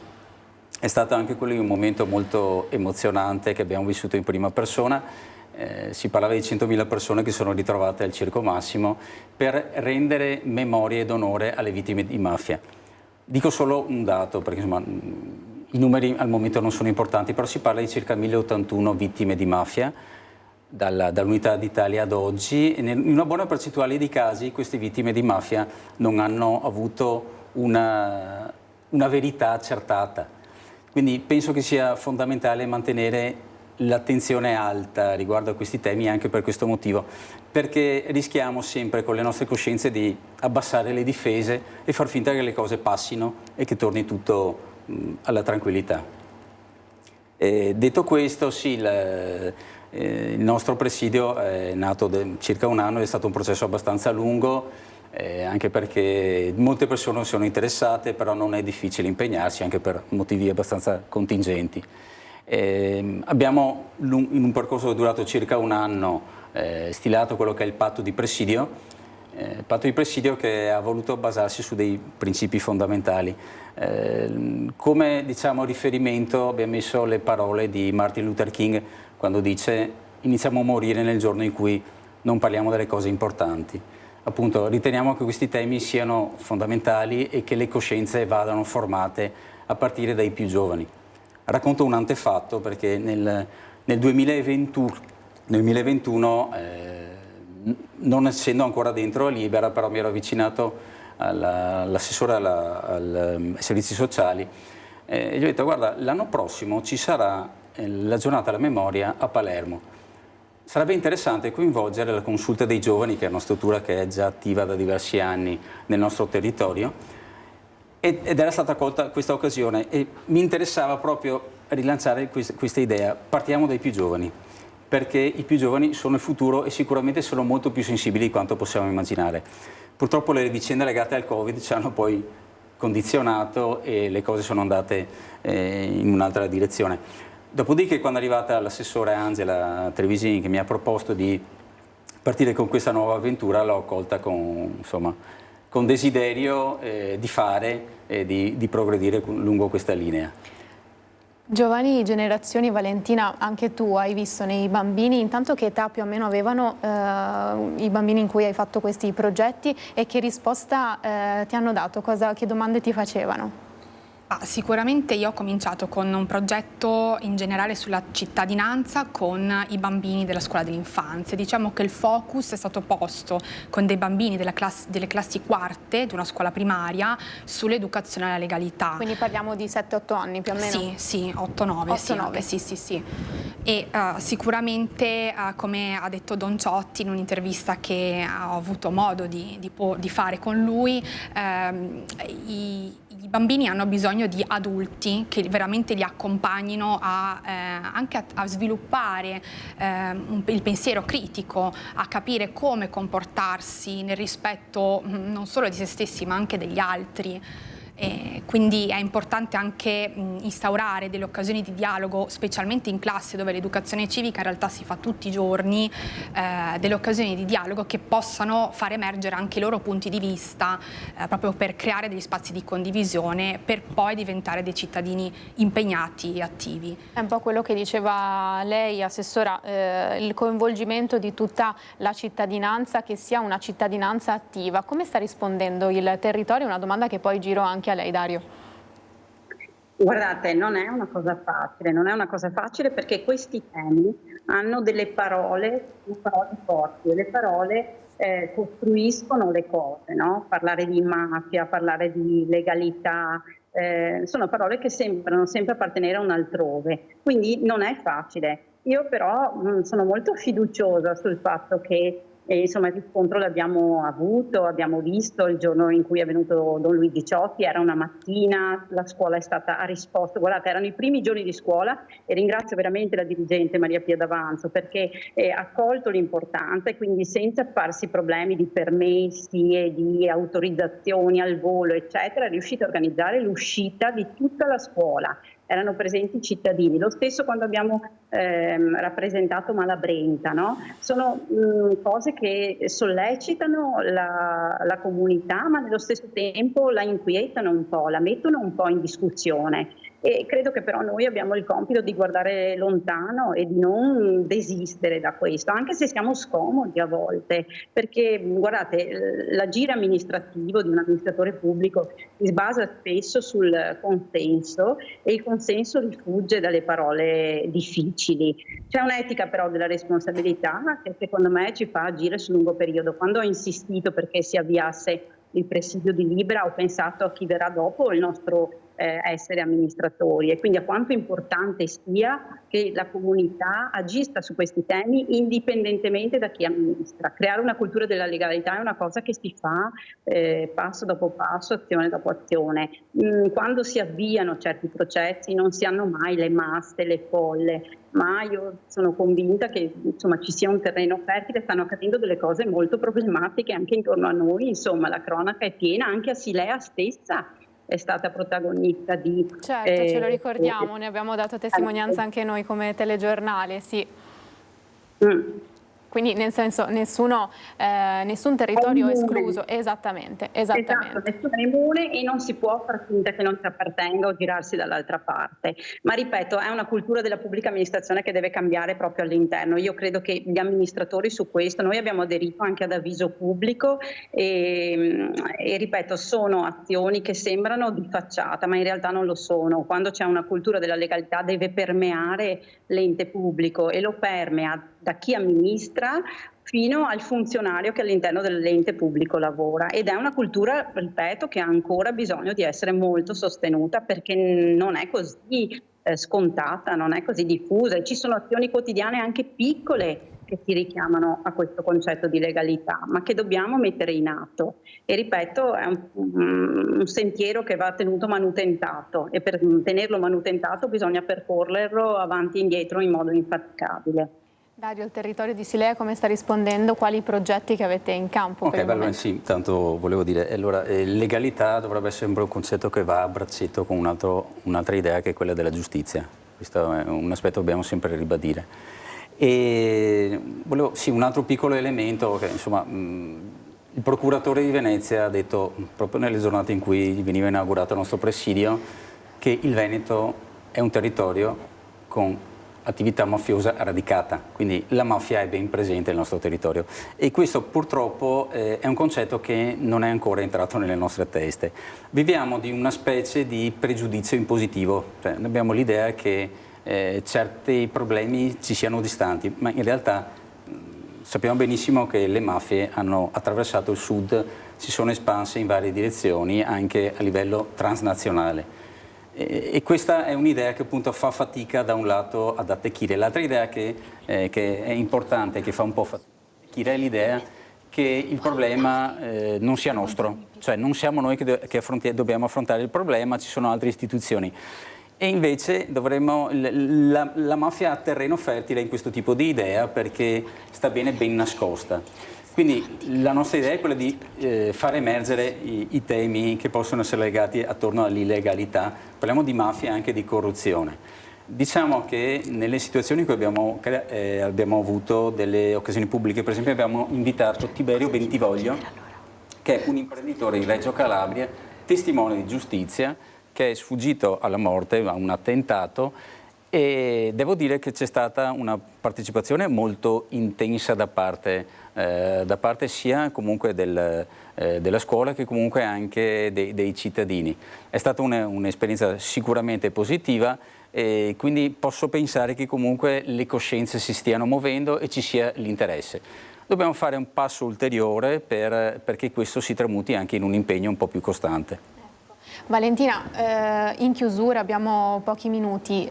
È stato anche quello un momento molto emozionante che abbiamo vissuto in prima persona, si parlava di 100.000 persone che sono ritrovate al Circo Massimo per rendere memoria ed onore alle vittime di mafia. Dico solo un dato, perché insomma, i numeri al momento non sono importanti, però si parla di circa 1081 vittime di mafia dall'Unità d'Italia ad oggi, e in una buona percentuale di casi queste vittime di mafia non hanno avuto una verità accertata. Quindi penso che sia fondamentale mantenere l'attenzione alta riguardo a questi temi anche per questo motivo, perché rischiamo sempre con le nostre coscienze di abbassare le difese e far finta che le cose passino e che torni tutto alla tranquillità. Detto questo, sì, il nostro presidio è nato circa un anno, è stato un processo abbastanza lungo, anche perché molte persone sono interessate, però non è difficile impegnarsi anche per motivi abbastanza contingenti. Abbiamo in un percorso che è durato circa un anno stilato quello che è il patto di presidio che ha voluto basarsi su dei principi fondamentali. Come diciamo riferimento abbiamo messo le parole di Martin Luther King quando dice: iniziamo a morire nel giorno in cui non parliamo delle cose importanti. Appunto, riteniamo che questi temi siano fondamentali e che le coscienze vadano formate a partire dai più giovani. Racconto un antefatto, perché nel 2021, non essendo ancora dentro a Libera, però mi ero avvicinato all'assessore ai servizi sociali e gli ho detto: guarda, l'anno prossimo ci sarà la giornata della memoria a Palermo. Sarebbe interessante coinvolgere la Consulta dei Giovani, che è una struttura che è già attiva da diversi anni nel nostro territorio, ed era stata colta questa occasione e mi interessava proprio rilanciare questa idea. Partiamo dai più giovani, perché i più giovani sono il futuro e sicuramente sono molto più sensibili di quanto possiamo immaginare. Purtroppo le vicende legate al Covid ci hanno poi condizionato e le cose sono andate in un'altra direzione. Dopodiché, quando è arrivata l'assessore Angela Trevisini che mi ha proposto di partire con questa nuova avventura, l'ho accolta con desiderio di fare e di progredire lungo questa linea. Giovani generazioni, Valentina, anche tu hai visto nei bambini, intanto che età più o meno avevano i bambini in cui hai fatto questi progetti e che risposta ti hanno dato, che domande ti facevano? Sicuramente io ho cominciato con un progetto in generale sulla cittadinanza con i bambini della scuola dell'infanzia. Diciamo che il focus è stato posto con dei bambini delle classi quarte di una scuola primaria sull'educazione alla legalità. Quindi parliamo di 7-8 anni più o meno? Sì, 8-9. Sì. E sicuramente, come ha detto Don Ciotti in un'intervista che ho avuto modo di fare con lui, i bambini hanno bisogno di adulti che veramente li accompagnino anche a sviluppare il pensiero critico, a capire come comportarsi nel rispetto non solo di se stessi ma anche degli altri. Quindi è importante anche instaurare delle occasioni di dialogo, specialmente in classe dove l'educazione civica in realtà si fa tutti i giorni, delle occasioni di dialogo che possano far emergere anche i loro punti di vista, proprio per creare degli spazi di condivisione, per poi diventare dei cittadini impegnati e attivi. È un po' quello che diceva lei, Assessora, il coinvolgimento di tutta la cittadinanza, che sia una cittadinanza attiva. Come sta rispondendo il territorio? Una domanda che poi giro anche a lei, Dario. Guardate, non è una cosa facile perché questi temi hanno delle parole forti e le parole costruiscono le cose, no? Parlare di mafia, parlare di legalità, sono parole che sembrano sempre appartenere a un altrove, quindi non è facile. Io però sono molto fiduciosa sul fatto che insomma il riscontro l'abbiamo avuto, abbiamo visto il giorno in cui è venuto Don Luigi Ciotti, era una mattina, la scuola ha risposto, guardate, erano i primi giorni di scuola e ringrazio veramente la dirigente Maria Pia D'Avanzo perché ha colto l'importanza e quindi senza farsi problemi di permessi e di autorizzazioni al volo eccetera è riuscita a organizzare l'uscita di tutta la scuola. Erano presenti i cittadini, lo stesso quando abbiamo rappresentato Malabrenta, no? Sono cose che sollecitano la comunità ma nello stesso tempo la inquietano un po', la mettono un po' in discussione E credo che però noi abbiamo il compito di guardare lontano e di non desistere da questo, anche se siamo scomodi a volte, perché guardate, l'agire amministrativo di un amministratore pubblico si basa spesso sul consenso e il consenso rifugge dalle parole difficili. C'è un'etica però della responsabilità che secondo me ci fa agire sul lungo periodo. Quando ho insistito perché si avviasse il presidio di Libera, ho pensato a chi verrà dopo il nostro essere amministratori e quindi a quanto importante sia che la comunità agisca su questi temi indipendentemente da chi amministra. Creare una cultura della legalità è una cosa che si fa passo dopo passo, azione dopo azione. Quando si avviano certi processi non si hanno mai le masse, le folle, ma io sono convinta che insomma, ci sia un terreno fertile, stanno accadendo delle cose molto problematiche anche intorno a noi, insomma la cronaca è piena, anche Asilea stessa è stata protagonista di... Certo, ce lo ricordiamo, ne abbiamo dato testimonianza anche noi come telegiornale, sì. Quindi nel senso nessun territorio escluso, esattamente. Esatto, nessuno è immune e non si può far finta che non ci appartenga o girarsi dall'altra parte. Ma ripeto, è una cultura della pubblica amministrazione che deve cambiare proprio all'interno. Io credo che gli amministratori su questo, noi abbiamo aderito anche ad avviso pubblico e ripeto, sono azioni che sembrano di facciata, ma in realtà non lo sono. Quando c'è una cultura della legalità deve permeare l'ente pubblico e lo permea da chi amministra fino al funzionario che all'interno dell'ente pubblico lavora, ed è una cultura, ripeto, che ha ancora bisogno di essere molto sostenuta perché non è così scontata, non è così diffusa e ci sono azioni quotidiane anche piccole che si richiamano a questo concetto di legalità, ma che dobbiamo mettere in atto. E ripeto, è un sentiero che va tenuto manutentato e per tenerlo manutentato bisogna percorrerlo avanti e indietro in modo infaticabile. Dario, il territorio di Silea come sta rispondendo? Quali progetti che avete in campo? Ok, bello, sì, tanto volevo dire, allora, legalità dovrebbe essere un concetto che va a braccetto con un'altra idea che è quella della giustizia. Questo è un aspetto che dobbiamo sempre ribadire. E sì, un altro piccolo elemento che insomma il procuratore di Venezia ha detto proprio nelle giornate in cui veniva inaugurato il nostro presidio che il Veneto è un territorio con attività mafiosa radicata, quindi la mafia è ben presente nel nostro territorio e questo purtroppo è un concetto che non è ancora entrato nelle nostre teste. Viviamo di una specie di pregiudizio impositivo, cioè abbiamo l'idea che certi problemi ci siano distanti, ma in realtà sappiamo benissimo che le mafie hanno attraversato il sud, si sono espanse in varie direzioni anche a livello transnazionale. E questa è un'idea che appunto fa fatica da un lato ad attecchire. L'altra idea che è importante, che fa un po' attecchire, è l'idea che il problema non sia nostro, cioè non siamo noi che dobbiamo affrontare il problema, ci sono altre istituzioni. E invece la mafia ha terreno fertile in questo tipo di idea perché sta bene ben nascosta. Quindi la nostra idea è quella di far emergere i temi che possono essere legati attorno all'illegalità. Parliamo di mafia e anche di corruzione. Diciamo che nelle situazioni in cui abbiamo avuto delle occasioni pubbliche, per esempio abbiamo invitato Tiberio Bentivoglio, che è un imprenditore in Reggio Calabria, testimone di giustizia, che è sfuggito alla morte a un attentato, e devo dire che c'è stata una partecipazione molto intensa da parte sia comunque della scuola che comunque anche dei cittadini. È stata un'esperienza sicuramente positiva e quindi posso pensare che comunque le coscienze si stiano muovendo e ci sia l'interesse. Dobbiamo fare un passo ulteriore perché questo si tramuti anche in un impegno un po' più costante. Valentina, in chiusura abbiamo pochi minuti,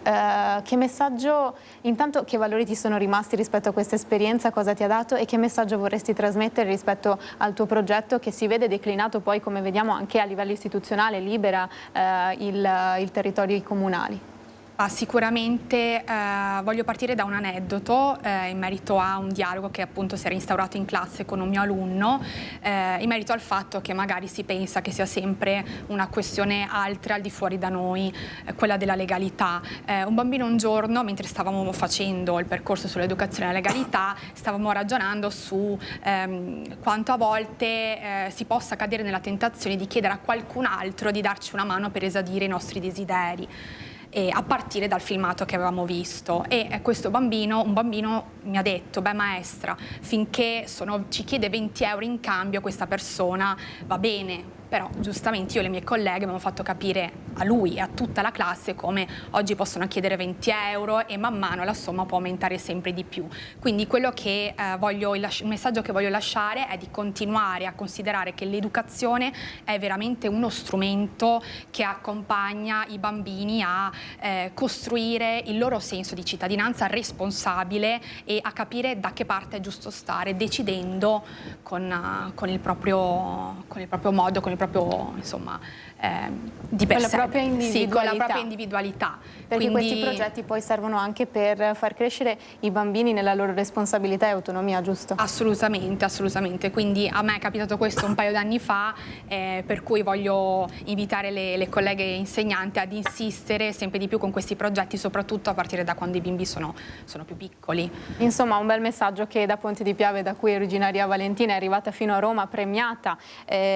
che messaggio, intanto che valori ti sono rimasti rispetto a questa esperienza, cosa ti ha dato e che messaggio vorresti trasmettere rispetto al tuo progetto che si vede declinato poi, come vediamo, anche a livello istituzionale, libera il territorio comunali? Sicuramente voglio partire da un aneddoto in merito a un dialogo che appunto si era instaurato in classe con un mio alunno in merito al fatto che magari si pensa che sia sempre una questione altra al di fuori da noi, quella della legalità. Un bambino un giorno, mentre stavamo facendo il percorso sull'educazione alla legalità, stavamo ragionando su quanto a volte si possa cadere nella tentazione di chiedere a qualcun altro di darci una mano per esaudire i nostri desideri. a partire dal filmato che avevamo visto. E questo bambino, un bambino mi ha detto: beh maestra, finché ci chiede 20 euro in cambio questa persona va bene. Però giustamente io e le mie colleghe abbiamo fatto capire a lui e a tutta la classe come oggi possono chiedere 20 euro e man mano la somma può aumentare sempre di più. Quindi quello che il messaggio che voglio lasciare è di continuare a considerare che l'educazione è veramente uno strumento che accompagna i bambini a costruire il loro senso di cittadinanza responsabile e a capire da che parte è giusto stare, decidendo con il proprio modo, con il proprio, insomma, di per sé. Sì, con la propria individualità. Perché questi progetti poi servono anche per far crescere i bambini nella loro responsabilità e autonomia, giusto? Assolutamente, assolutamente. Quindi a me è capitato questo un paio d'anni fa, per cui voglio invitare le colleghe insegnanti ad insistere sempre di più con questi progetti, soprattutto a partire da quando i bimbi sono più piccoli. Insomma, un bel messaggio che da Ponte di Piave, da cui è originaria Valentina, è arrivata fino a Roma, premiata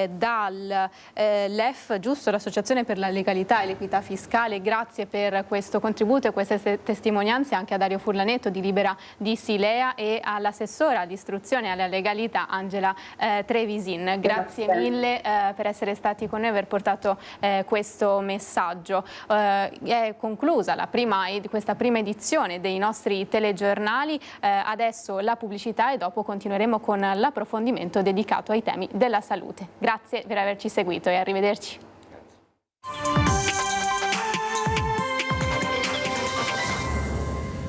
dall'EF, giusto, l'Associazione per la Legalità e l'Equità Fiscale. Grazie per questo contributo e queste testimonianze anche a Dario Furlanetto di Libera di Silea e all'assessora all'istruzione e alla legalità Angela Trevisin. Grazie mille per essere stati con noi e aver portato questo messaggio. È conclusa questa prima edizione dei nostri telegiornali, adesso la pubblicità e dopo continueremo con l'approfondimento dedicato ai temi della salute. Grazie per averci seguito e arrivederci.